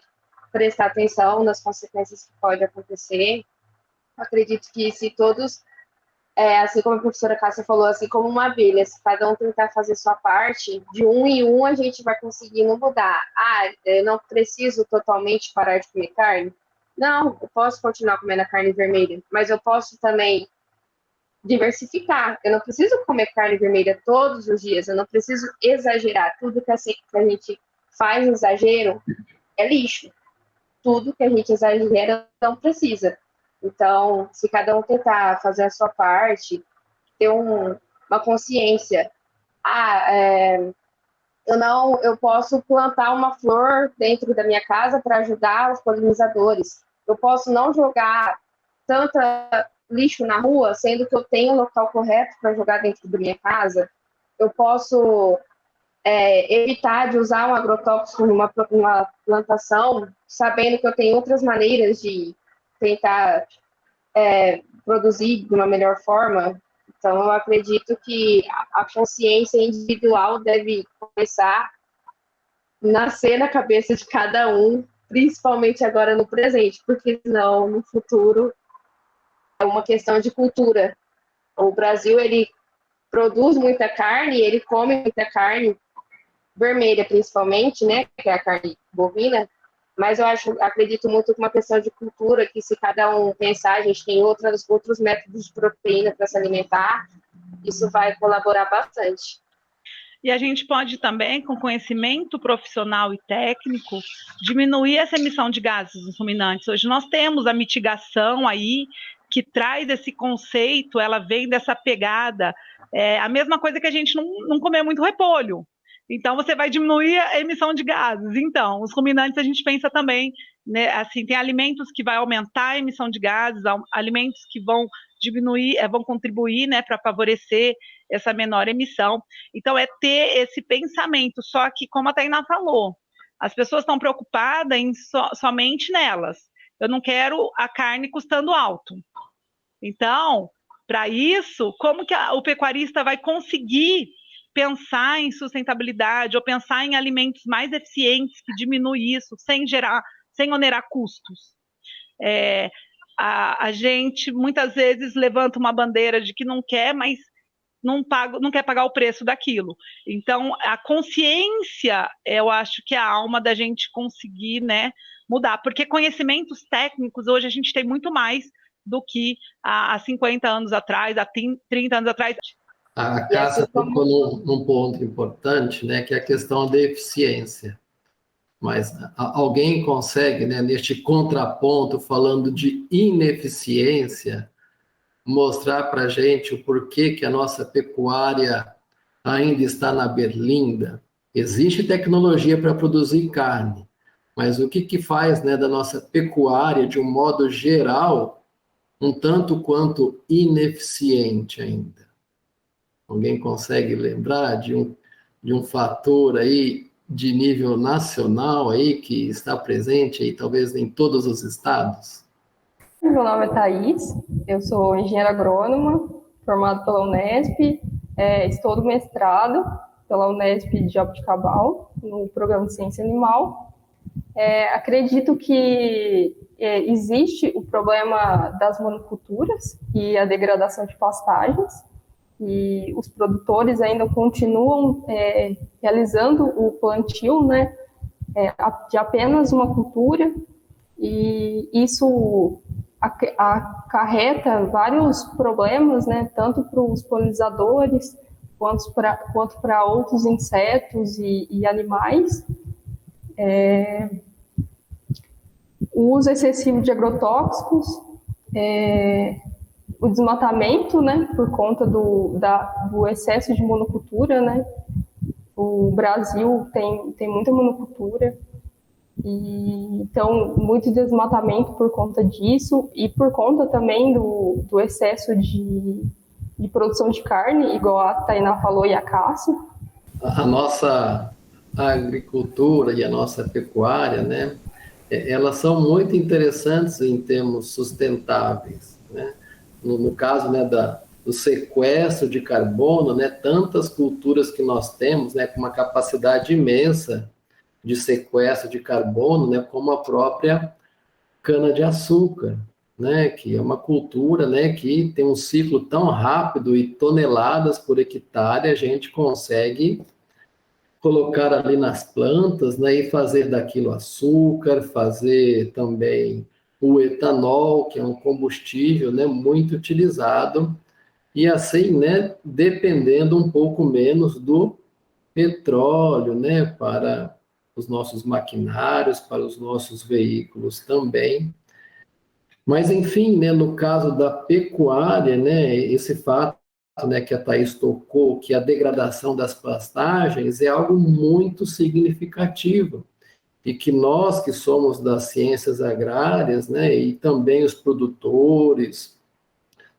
prestar atenção nas consequências que pode acontecer. Acredito que se todos, assim como a professora Cássia falou, assim como uma abelha, se cada um tentar fazer sua parte, de um em um a gente vai conseguindo mudar. Eu não preciso totalmente parar de comer carne? Não, eu posso continuar comendo a carne vermelha, mas eu posso também diversificar. Eu não preciso comer carne vermelha todos os dias, eu não preciso exagerar. Tudo que a gente faz exagero é lixo. Tudo que a gente exagera não precisa. Então, se cada um tentar fazer a sua parte, ter uma consciência, eu posso plantar uma flor dentro da minha casa para ajudar os polinizadores. Eu posso não jogar tanta lixo na rua, sendo que eu tenho o local correto para jogar dentro da minha casa. Eu posso evitar de usar um agrotóxico numa plantação, sabendo que eu tenho outras maneiras de tentar produzir de uma melhor forma. Então, eu acredito que a consciência individual deve começar a nascer na cabeça de cada um, principalmente agora no presente, porque senão, no futuro, é uma questão de cultura. O Brasil, ele produz muita carne, ele come muita carne, vermelha, principalmente, né, que é a carne bovina, mas eu acredito muito que uma questão de cultura, que se cada um pensar, a gente tem outros métodos de proteína para se alimentar, isso vai colaborar bastante. E a gente pode também, com conhecimento profissional e técnico, diminuir essa emissão de gases ruminantes. Hoje nós temos a mitigação aí, que traz esse conceito, ela vem dessa pegada, a mesma coisa que a gente não comer muito repolho. Então, você vai diminuir a emissão de gases. Então, os ruminantes a gente pensa também, né, assim, tem alimentos que vai aumentar a emissão de gases, alimentos que vão diminuir, vão contribuir, né, para favorecer essa menor emissão. Então, é ter esse pensamento, só que, como a Tainá falou, as pessoas estão preocupadas somente nelas. Eu não quero a carne custando alto. Então, para isso, como que o pecuarista vai conseguir pensar em sustentabilidade ou pensar em alimentos mais eficientes que diminuem isso, sem onerar custos? A gente muitas vezes levanta uma bandeira de que não quer, mas não quer pagar o preço daquilo. Então, a consciência, eu acho que é a alma da gente conseguir, né, mudar, porque conhecimentos técnicos hoje a gente tem muito mais do que há 50 anos atrás, há 30 anos atrás. A Cássia tocou num ponto importante, né, que é a questão da eficiência. Mas alguém consegue, né, neste contraponto, falando de ineficiência, mostrar para a gente o porquê que a nossa pecuária ainda está na berlinda? Existe tecnologia para produzir carne, mas o que faz, né, da nossa pecuária, de um modo geral, um tanto quanto ineficiente ainda? Alguém consegue lembrar de um fator aí de nível nacional aí que está presente aí, talvez em todos os estados? Meu nome é Thaís, eu sou engenheira agrônoma, formada pela Unesp, estou do mestrado pela Unesp de Jaboticabal, no programa de Ciência Animal. Acredito que existe o problema das monoculturas e a degradação de pastagens, e os produtores ainda continuam realizando o plantio, né, de apenas uma cultura, e isso acarreta vários problemas, né, tanto para os polinizadores quanto para outros insetos e animais. O uso excessivo de agrotóxicos, o desmatamento, né, por conta do excesso de monocultura, né. O Brasil tem muita monocultura, e então muito desmatamento por conta disso, e por conta também do excesso de produção de carne, igual a Tainá falou e a Cássia. A nossa agricultura e a nossa pecuária, né, elas são muito interessantes em termos sustentáveis, né? No caso, né, do sequestro de carbono, né, tantas culturas que nós temos, né, com uma capacidade imensa de sequestro de carbono, né, como a própria cana-de-açúcar, né, que é uma cultura, né, que tem um ciclo tão rápido e toneladas por hectare a gente consegue colocar ali nas plantas, né, e fazer daquilo açúcar, fazer também o etanol, que é um combustível, né, muito utilizado, e assim, né, dependendo um pouco menos do petróleo, né, para os nossos maquinários, para os nossos veículos também. Mas, enfim, né, no caso da pecuária, né, esse fato, né, que a Thaís tocou, que a degradação das pastagens é algo muito significativo, e que nós que somos das ciências agrárias, né, e também os produtores,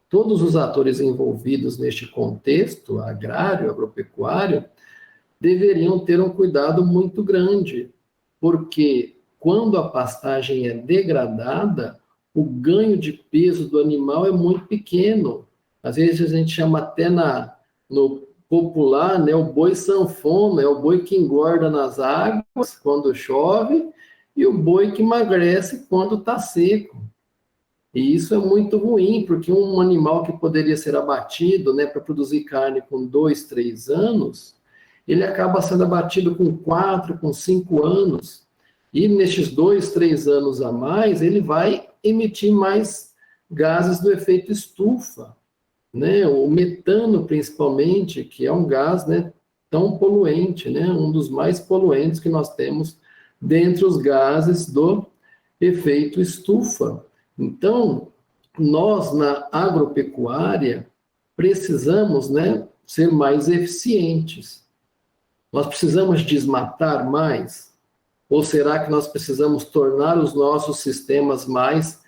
todos os atores envolvidos neste contexto agrário, agropecuário, deveriam ter um cuidado muito grande, porque quando a pastagem é degradada, o ganho de peso do animal é muito pequeno. Às vezes a gente chama até no popular, né, o boi sanfona, é o boi que engorda nas águas quando chove e o boi que emagrece quando está seco. E isso é muito ruim, porque um animal que poderia ser abatido, né, para produzir carne com 2, 3 anos, ele acaba sendo abatido com 4, com 5 anos, e nestes 2, 3 anos a mais, ele vai emitir mais gases do efeito estufa, né? O metano, principalmente, que é um gás, né, tão poluente, né? Um dos mais poluentes que nós temos dentre os gases do efeito estufa. Então, nós, na agropecuária, precisamos, né, ser mais eficientes. Nós precisamos desmatar mais? Ou será que nós precisamos tornar os nossos sistemas mais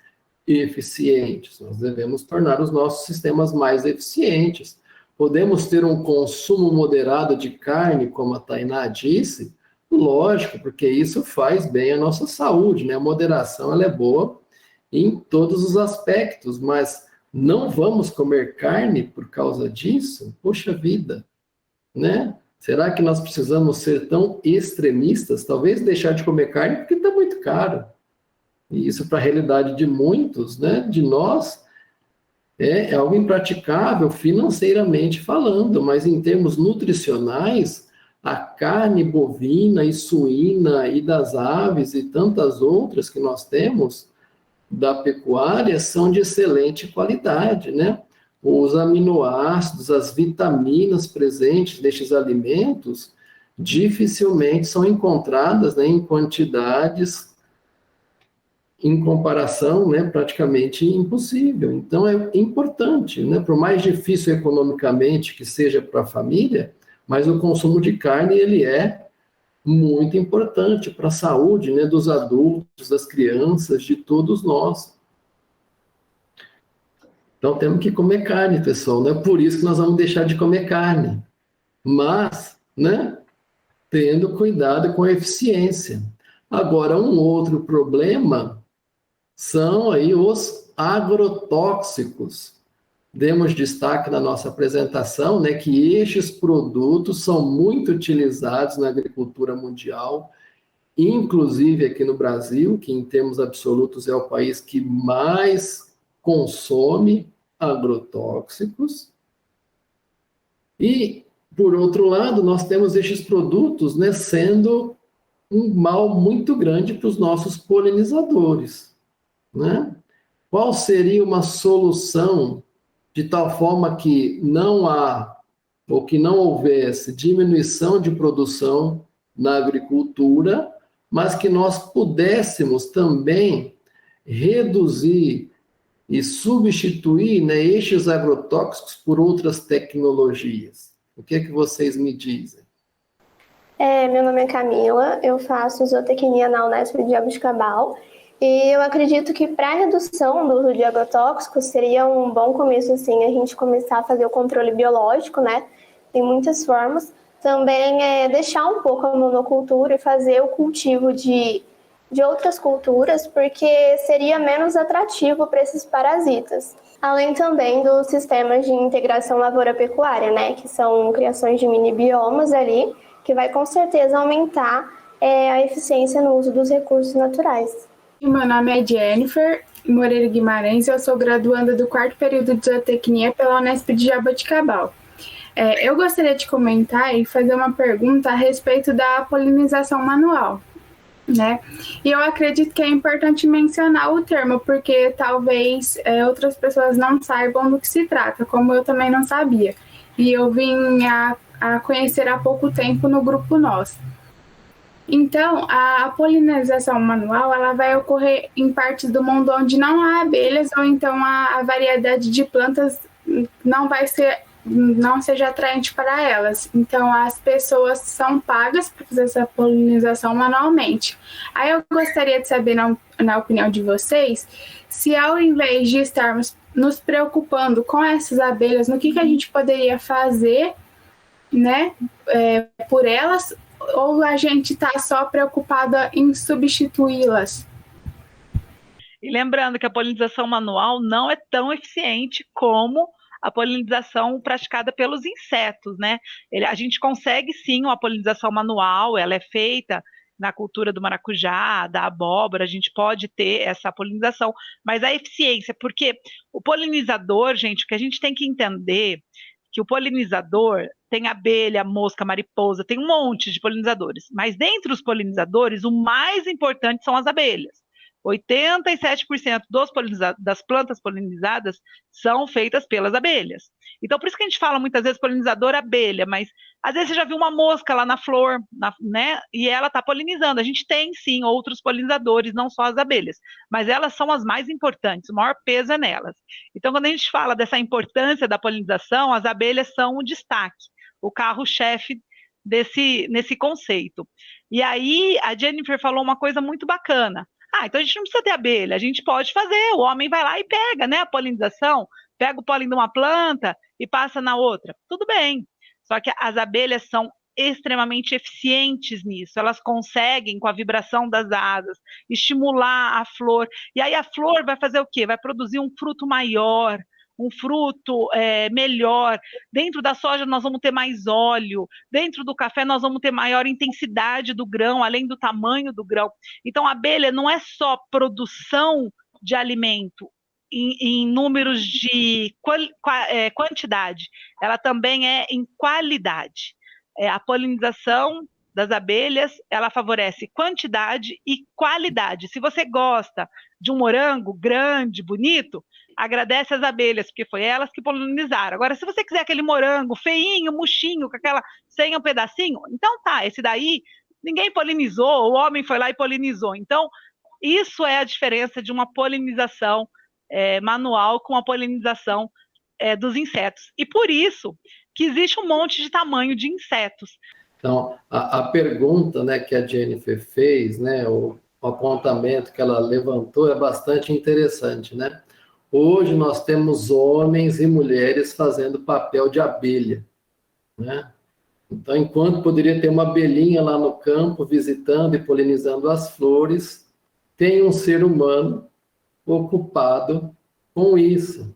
eficientes? Nós devemos tornar os nossos sistemas mais eficientes. Podemos ter um consumo moderado de carne, como a Tainá disse? Lógico, porque isso faz bem à nossa saúde, né? A moderação, ela é boa em todos os aspectos, mas não vamos comer carne por causa disso? Poxa vida, né? Será que nós precisamos ser tão extremistas? Talvez deixar de comer carne porque está muito caro. E isso, para a realidade de muitos, né, de nós, é algo impraticável financeiramente falando, mas em termos nutricionais, a carne bovina e suína e das aves e tantas outras que nós temos da pecuária são de excelente qualidade, né? Os aminoácidos, as vitaminas presentes nestes alimentos dificilmente são encontradas, né, em quantidades, em comparação, né, praticamente impossível. Então, é importante, né, por mais difícil economicamente que seja para a família, mas o consumo de carne, ele é muito importante para a saúde, né, dos adultos, das crianças, de todos nós. Então, temos que comer carne, pessoal. Não é por isso que nós vamos deixar de comer carne. Mas, né, tendo cuidado com a eficiência. Agora, um outro problema são aí os agrotóxicos. Demos destaque na nossa apresentação, né, que estes produtos são muito utilizados na agricultura mundial, inclusive aqui no Brasil, que em termos absolutos é o país que mais consome agrotóxicos. E, por outro lado, nós temos estes produtos, né, sendo um mal muito grande para os nossos polinizadores, né? Qual seria uma solução de tal forma que não há, ou que não houvesse diminuição de produção na agricultura, mas que nós pudéssemos também reduzir e substituir, né, estes agrotóxicos por outras tecnologias? O que é que vocês me dizem? Meu nome é Camila, eu faço zootecnia na Unesp de Jaboticabal e eu acredito que para a redução do uso de agrotóxicos seria um bom começo, assim, a gente começar a fazer o controle biológico, né? Tem muitas formas. Também deixar um pouco a monocultura e fazer o cultivo de outras culturas, porque seria menos atrativo para esses parasitas. Além também dos sistemas de integração lavoura-pecuária, né, que são criações de mini biomas ali, que vai com certeza aumentar a eficiência no uso dos recursos naturais. Meu nome é Jennifer Moreira Guimarães, eu sou graduanda do 4º período de zootecnia pela Unesp de Jaboticabal. Eu gostaria de comentar e fazer uma pergunta a respeito da polinização manual, né? E eu acredito que é importante mencionar o termo, porque talvez outras pessoas não saibam do que se trata, como eu também não sabia. E eu vim a conhecer há pouco tempo no grupo nosso. Então, a polinização manual, ela vai ocorrer em partes do mundo onde não há abelhas, ou então a variedade de plantas não seja atraente para elas. Então, as pessoas são pagas para fazer essa polinização manualmente. Aí eu gostaria de saber, na opinião de vocês, se ao invés de estarmos nos preocupando com essas abelhas, no que a gente poderia fazer, né, por elas, ou a gente está só preocupada em substituí-las? E lembrando que a polinização manual não é tão eficiente como a polinização praticada pelos insetos, né? A gente consegue sim uma polinização manual, ela é feita na cultura do maracujá, da abóbora, a gente pode ter essa polinização, mas a eficiência, porque o polinizador, gente, o que a gente tem que entender que o polinizador tem abelha, mosca, mariposa, tem um monte de polinizadores. Mas dentre os polinizadores, o mais importante são as abelhas. 87% das plantas polinizadas são feitas pelas abelhas. Então, por isso que a gente fala muitas vezes polinizador abelha, mas às vezes você já viu uma mosca lá na flor, né? E ela está polinizando. A gente tem, sim, outros polinizadores, não só as abelhas, mas elas são as mais importantes, o maior peso é nelas. Então, quando a gente fala dessa importância da polinização, as abelhas são o destaque, o carro-chefe nesse conceito. E aí, a Jennifer falou uma coisa muito bacana. Então a gente não precisa ter abelha, a gente pode fazer, o homem vai lá e pega, né, a polinização, pega o pólen de uma planta e passa na outra. Tudo bem, só que as abelhas são extremamente eficientes nisso, elas conseguem, com a vibração das asas, estimular a flor, e aí a flor vai fazer o quê? Vai produzir um fruto maior, um fruto melhor. Dentro da soja nós vamos ter mais óleo, dentro do café nós vamos ter maior intensidade do grão, além do tamanho do grão. Então a abelha não é só produção de alimento em números de quantidade, ela também é em qualidade. A polinização das abelhas, ela favorece quantidade e qualidade. Se você gosta de um morango grande, bonito, agradece as abelhas, porque foi elas que polinizaram. Agora, se você quiser aquele morango feinho, murchinho, com aquela sem um pedacinho, então tá, esse daí ninguém polinizou, o homem foi lá e polinizou. Então, isso é a diferença de uma polinização manual com a polinização dos insetos. E por isso que existe um monte de tamanho de insetos. Então, a pergunta, né, que a Jennifer fez, né, o apontamento que ela levantou é bastante interessante, né? Hoje nós temos homens e mulheres fazendo papel de abelha, né? Então, enquanto poderia ter uma abelhinha lá no campo visitando e polinizando as flores, tem um ser humano ocupado com isso.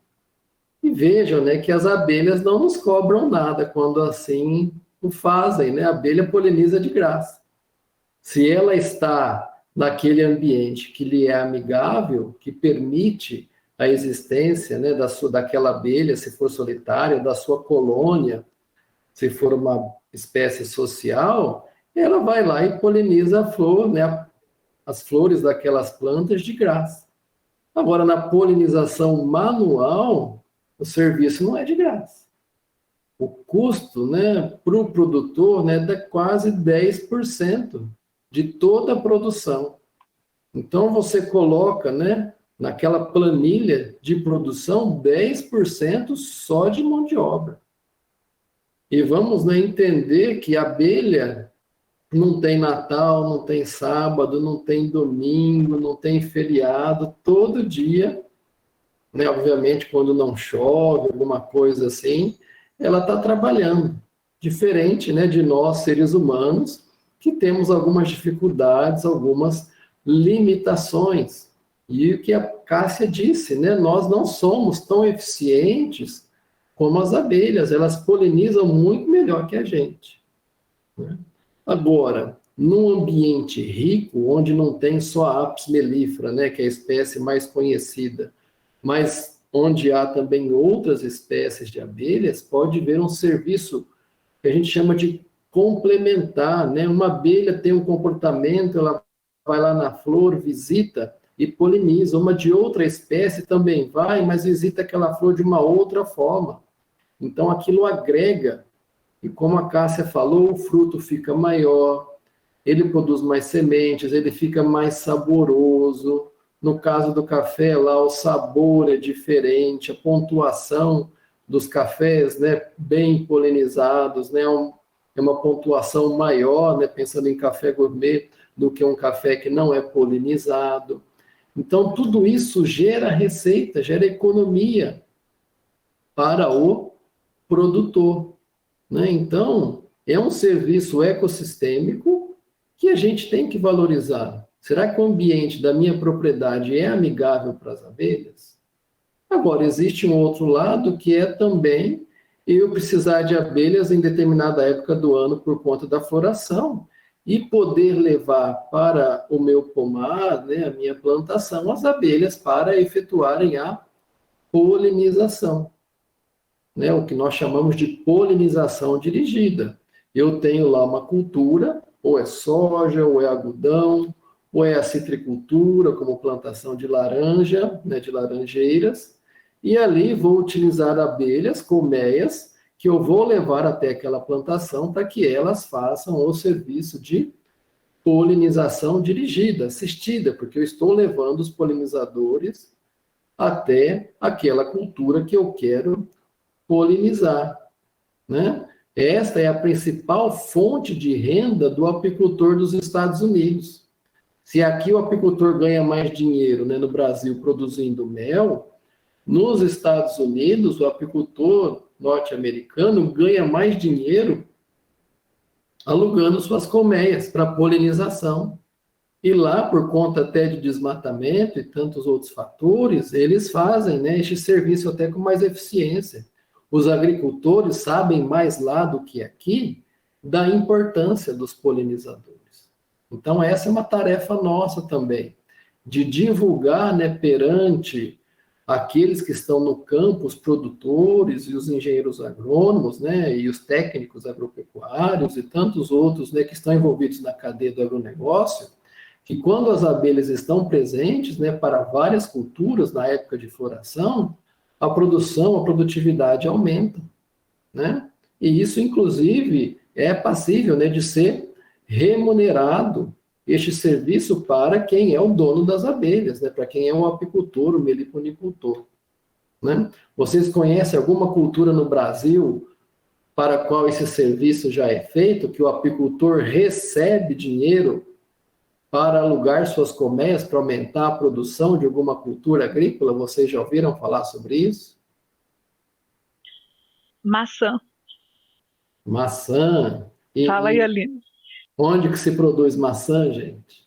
E vejam, né, que as abelhas não nos cobram nada quando assim o fazem, né? A abelha poliniza de graça. Se ela está naquele ambiente que lhe é amigável, que permite a existência, né, daquela abelha, se for solitária, da sua colônia, se for uma espécie social, ela vai lá e poliniza a flor, né, as flores daquelas plantas de graça. Agora, na polinização manual, o serviço não é de graça. O custo, né, para o produtor, né, é quase 10% de toda a produção. Então, você coloca, né, naquela planilha de produção 10% só de mão de obra. E vamos, né, entender que a abelha não tem Natal, não tem sábado, não tem domingo, não tem feriado, todo dia, né, obviamente quando não chove, alguma coisa assim, ela está trabalhando, diferente, né, de nós, seres humanos, que temos algumas dificuldades, algumas limitações. E o que a Cássia disse, né, nós não somos tão eficientes como as abelhas, elas polinizam muito melhor que a gente, né? Agora, num ambiente rico, onde não tem só a Apis mellifera, né, que é a espécie mais conhecida, mas onde há também outras espécies de abelhas, pode haver um serviço que a gente chama de complementar, né? Uma abelha tem um comportamento, ela vai lá na flor, visita e poliniza. Uma de outra espécie também vai, mas visita aquela flor de uma outra forma. Então, aquilo agrega, e como a Cássia falou, o fruto fica maior, ele produz mais sementes, ele fica mais saboroso. No caso do café, lá o sabor é diferente, a pontuação dos cafés, né, bem polinizados, né, é uma pontuação maior, né, pensando em café gourmet, do que um café que não é polinizado. Então, tudo isso gera receita, gera economia para o produtor, né? Então, é um serviço ecossistêmico que a gente tem que valorizar. Será que o ambiente da minha propriedade é amigável para as abelhas? Agora, existe um outro lado que é também eu precisar de abelhas em determinada época do ano por conta da floração e poder levar para o meu pomar, né, a minha plantação, as abelhas para efetuarem a polinização. né, o que nós chamamos de polinização dirigida. Eu tenho lá uma cultura, ou é soja, ou é algodão, ou é a citricultura, como plantação de laranja, né, de laranjeiras, e ali vou utilizar abelhas, colmeias, que eu vou levar até aquela plantação para que elas façam o serviço de polinização dirigida, assistida, porque eu estou levando os polinizadores até aquela cultura que eu quero polinizar, né? Esta é a principal fonte de renda do apicultor dos Estados Unidos. Se aqui o apicultor ganha mais dinheiro, né, no Brasil produzindo mel, nos Estados Unidos o apicultor norte-americano ganha mais dinheiro alugando suas colmeias para polinização. E lá, por conta até de desmatamento e tantos outros fatores, eles fazem, né, este serviço até com mais eficiência. Os agricultores sabem mais lá do que aqui da importância dos polinizadores. Então, essa é uma tarefa nossa também, de divulgar, né, perante aqueles que estão no campo, os produtores e os engenheiros agrônomos, né, e os técnicos agropecuários e tantos outros, né, que estão envolvidos na cadeia do agronegócio, que quando as abelhas estão presentes, né, para várias culturas na época de floração, a produção, a produtividade aumenta, né? E isso, inclusive, é passível, né, de ser remunerado este serviço para quem é o dono das abelhas, né, para quem é o apicultor, o meliponicultor, né? Vocês conhecem alguma cultura no Brasil para a qual esse serviço já é feito, que o apicultor recebe dinheiro para alugar suas colmeias, para aumentar a produção de alguma cultura agrícola? Vocês já ouviram falar sobre isso? Maçã. Maçã. Fala aí, Aline. Onde que se produz maçã, gente?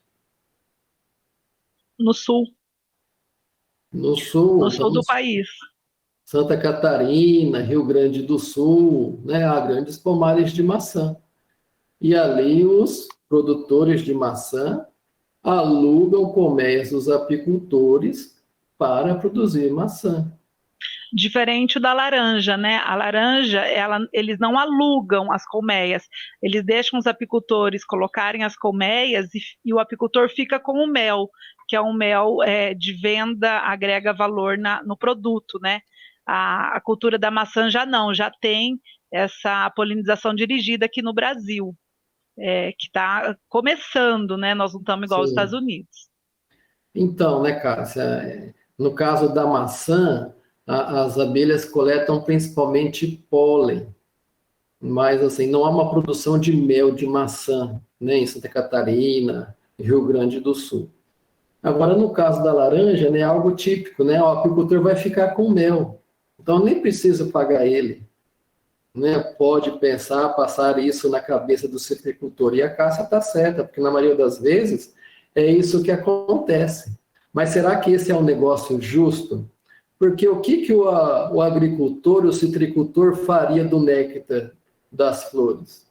No sul. No sul. No sul do país. Santa Catarina, Rio Grande do Sul, né? Há grandes pomares de maçã. E ali os produtores de maçã alugam colmeias dos apicultores para produzir maçã. Diferente da laranja, né? A laranja, eles não alugam as colmeias, eles deixam os apicultores colocarem as colmeias e o apicultor fica com o mel, que é um mel de venda, agrega valor no produto, né? A cultura da maçã já não, já tem essa polinização dirigida aqui no Brasil, que está começando, né? Nós não estamos igual aos Estados Unidos. Então, né, Cássia, no caso da maçã, as abelhas coletam principalmente pólen, mas assim, não há uma produção de mel de maçã, né, em Santa Catarina, Rio Grande do Sul. Agora, no caso da laranja, né, é algo típico, né, o apicultor vai ficar com mel, então nem precisa pagar ele, né, pode passar isso na cabeça do citricultor, e a Cássia está certa, porque na maioria das vezes é isso que acontece. Mas será que esse é um negócio justo? Porque o que o agricultor, o citricultor faria do néctar das flores?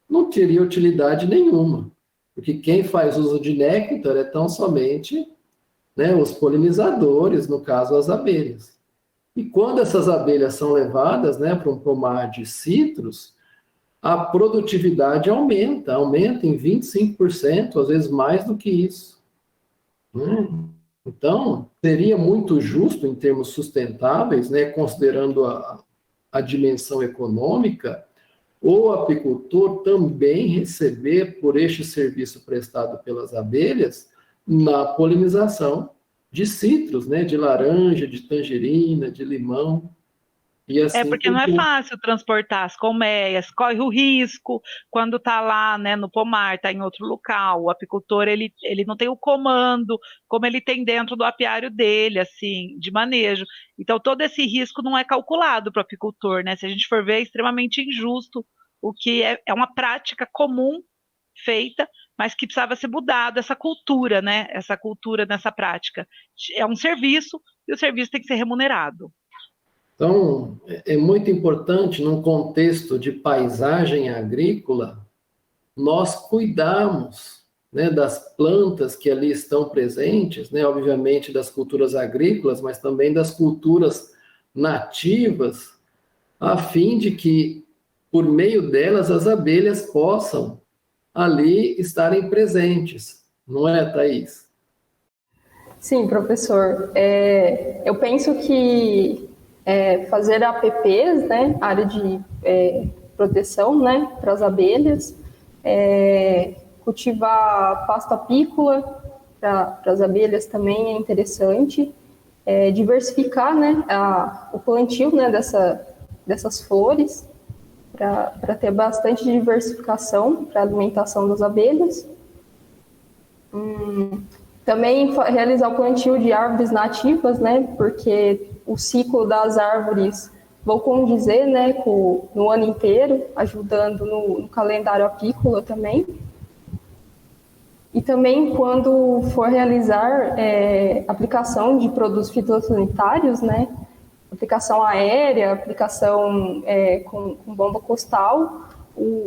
Não teria utilidade nenhuma, porque quem faz uso de néctar é tão somente, né, os polinizadores, no caso as abelhas. E quando essas abelhas são levadas, né, para um pomar de citros, a produtividade aumenta em 25%, às vezes mais do que isso. Então, seria muito justo, em termos sustentáveis, né, considerando a dimensão econômica, o apicultor também receber por este serviço prestado pelas abelhas na polinização de citros, né, de laranja, de tangerina, de limão. E assim, porque não é fácil transportar as colmeias, corre o risco quando está lá, né, no pomar, está em outro local, o apicultor ele não tem o comando como ele tem dentro do apiário dele, assim, de manejo. Então todo esse risco não é calculado para o apicultor, né? Se a gente for ver, é extremamente injusto, o que é uma prática comum feita, mas que precisava ser mudado, essa cultura, né? Essa cultura nessa prática. É um serviço e o serviço tem que ser remunerado. Então, é muito importante, num contexto de paisagem agrícola, nós cuidarmos, né, das plantas que ali estão presentes, né, obviamente das culturas agrícolas, mas também das culturas nativas, a fim de que, por meio delas, as abelhas possam ali estarem presentes. Não é, Thaís? Sim, professor. Eu penso que fazer APPs, né, área de proteção, né, para as abelhas, cultivar pasto apícola para as abelhas também é interessante, diversificar, né, o plantio, né, dessas flores para ter bastante diversificação para a alimentação das abelhas. Também realizar o plantio de árvores nativas, né, porque o ciclo das árvores vão condizer, né, no ano inteiro, ajudando no calendário apícola também. E também, quando for realizar aplicação de produtos fitossanitários, né, aplicação aérea, aplicação com bomba costal,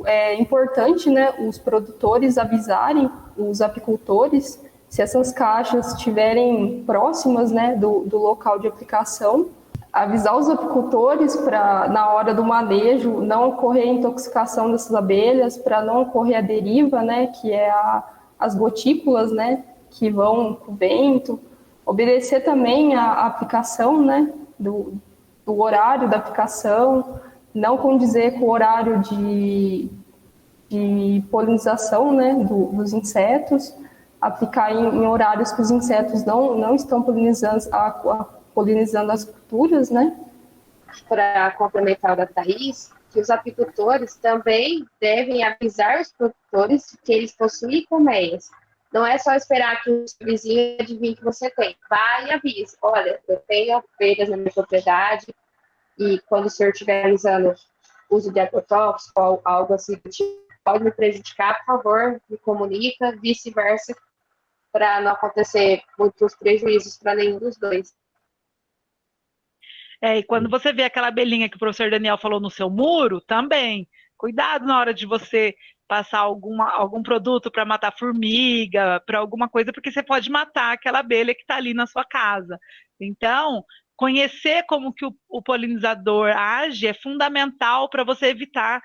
é importante, né, os produtores avisarem os apicultores se essas caixas estiverem próximas, né, do local de aplicação, avisar os apicultores para, na hora do manejo, não ocorrer intoxicação dessas abelhas, para não ocorrer a deriva, né, que é as gotículas, né, que vão para o vento, obedecer também a aplicação, né, do horário da aplicação, não condizer com o horário de polinização, né, dos insetos, aplicar em horários que os insetos não estão polinizando as culturas, né? Para complementar da Thaís, que os apicultores também devem avisar os produtores que eles possuem colmeias. Não é só esperar que o vizinho adivinhe que você tem. Vai e avise. Olha, eu tenho abelhas na minha propriedade e quando o senhor estiver realizando uso de agrotóxicos ou algo assim, pode me prejudicar, por favor, me comunica, vice-versa, para não acontecer muitos prejuízos para nenhum dos dois. E quando você vê aquela abelhinha que o professor Daniel falou no seu muro, também, cuidado na hora de você passar algum produto para matar formiga, para alguma coisa, porque você pode matar aquela abelha que está ali na sua casa. Então, conhecer como que o polinizador age é fundamental para você evitar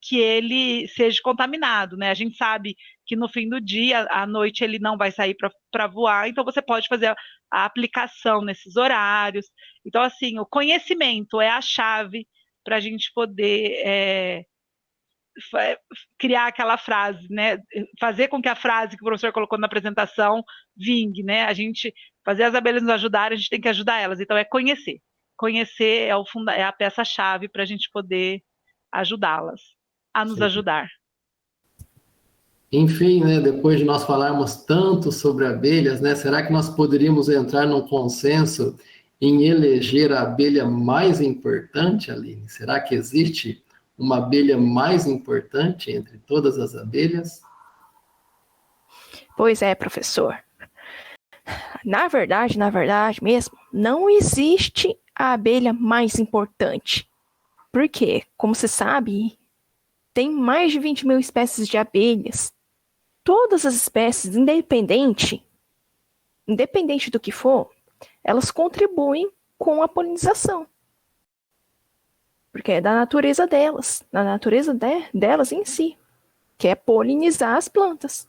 que ele seja contaminado, né? A gente sabe que no fim do dia, à noite, ele não vai sair para voar, então você pode fazer a aplicação nesses horários. Então, assim, o conhecimento é a chave para a gente poder criar aquela frase, né? Fazer com que a frase que o professor colocou na apresentação vingue, né? A gente fazer as abelhas nos ajudarem, a gente tem que ajudar elas. Então, é conhecer. Conhecer é a peça-chave para a gente poder ajudá-las a nos ajudar. Enfim, né, depois de nós falarmos tanto sobre abelhas, né, será que nós poderíamos entrar num consenso em eleger a abelha mais importante, Aline? Será que existe uma abelha mais importante entre todas as abelhas? Pois é, professor. Na verdade mesmo, não existe a abelha mais importante. Porque, como você sabe, tem mais de 20 mil espécies de abelhas. Todas as espécies, independente do que for, elas contribuem com a polinização. Porque é da natureza delas, da natureza delas em si, que é polinizar as plantas.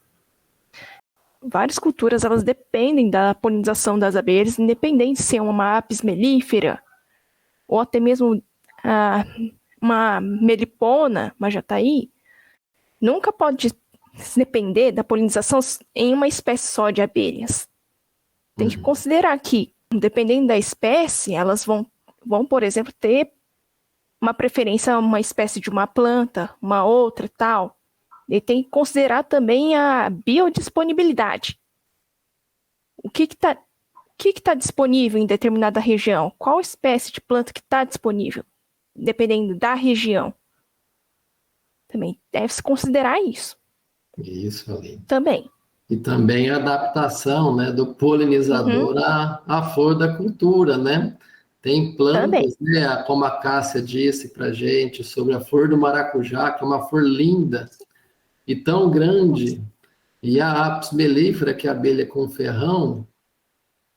Várias culturas, elas dependem da polinização das abelhas, independente se é uma apis mellifera, ou até mesmo uma melipona, uma jataí, nunca pode depender da polinização em uma espécie só de abelhas. Tem que considerar que, dependendo da espécie, elas vão, por exemplo, ter uma preferência a uma espécie de uma planta, uma outra e tal. E tem que considerar também a biodisponibilidade. O que está disponível em determinada região? Qual espécie de planta que está disponível? Dependendo da região. Também deve-se considerar isso. Isso, Aline. Também. E também a adaptação, né, do polinizador à flor da cultura, né? Tem plantas, né, como a Cássia disse para a gente, sobre a flor do maracujá, que é uma flor linda e tão grande, e a apis mellifera, que é a abelha com ferrão,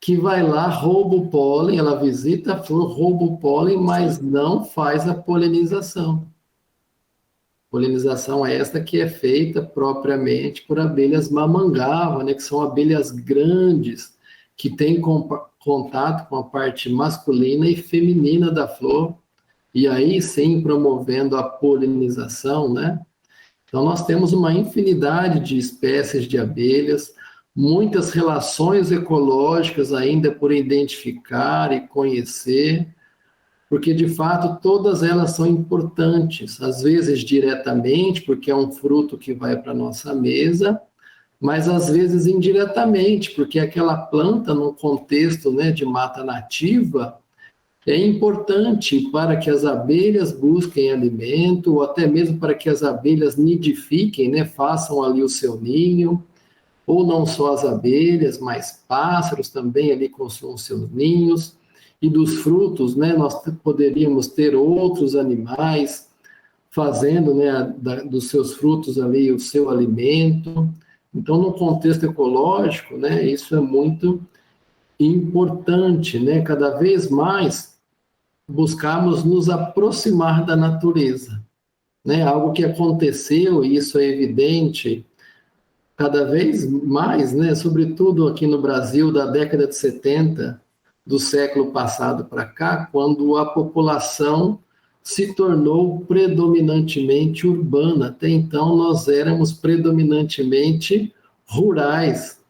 que vai lá, rouba o pólen, ela visita a flor, rouba o pólen, mas não faz a polinização. Polinização esta que é feita propriamente por abelhas mamangava, né, que são abelhas grandes, que têm contato com a parte masculina e feminina da flor, e aí sim promovendo a polinização, né? Então nós temos uma infinidade de espécies de abelhas, muitas relações ecológicas ainda por identificar e conhecer, porque de fato todas elas são importantes, às vezes diretamente, porque é um fruto que vai para a nossa mesa, mas às vezes indiretamente, porque aquela planta, no contexto, né, de mata nativa, é importante para que as abelhas busquem alimento, ou até mesmo para que as abelhas nidifiquem, né, façam ali o seu ninho, ou não só as abelhas, mas pássaros também ali construam seus ninhos, e dos frutos, né, nós poderíamos ter outros animais fazendo, né, dos seus frutos ali o seu alimento. Então, no contexto ecológico, né, isso é muito importante, né, cada vez mais buscarmos nos aproximar da natureza, né, algo que aconteceu, e isso é evidente, cada vez mais, né, sobretudo aqui no Brasil, da década de 70, do século passado para cá, quando a população se tornou predominantemente urbana. Até então, nós éramos predominantemente rurais.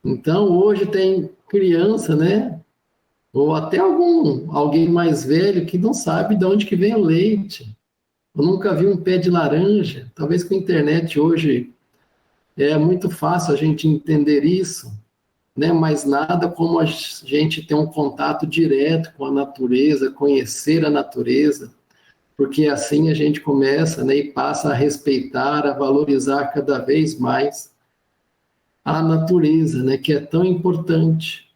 Então, hoje tem criança, né, ou até alguém mais velho que não sabe de onde que vem o leite. Eu nunca vi um pé de laranja. Talvez com a internet hoje é muito fácil a gente entender isso, né? Mas nada como a gente ter um contato direto com a natureza, conhecer a natureza, porque assim a gente começa, né, e passa a respeitar, a valorizar cada vez mais a natureza, né, que é tão importante,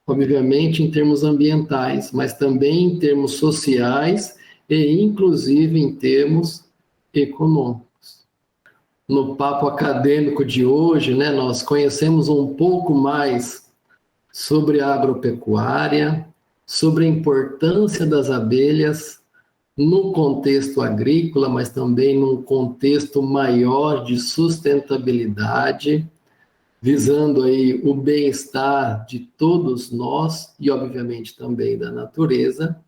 obviamente em termos ambientais, mas também em termos sociais e inclusive em termos econômicos. No papo acadêmico de hoje, né, nós conhecemos um pouco mais sobre a agropecuária, sobre a importância das abelhas no contexto agrícola, mas também num contexto maior de sustentabilidade, visando aí o bem-estar de todos nós e, obviamente, também da natureza.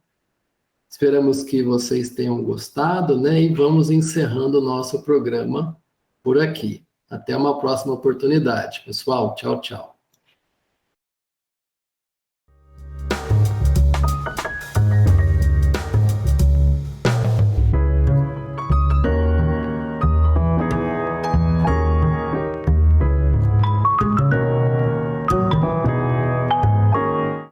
Esperamos que vocês tenham gostado, né, e vamos encerrando o nosso programa por aqui. Até uma próxima oportunidade. Pessoal, tchau, tchau.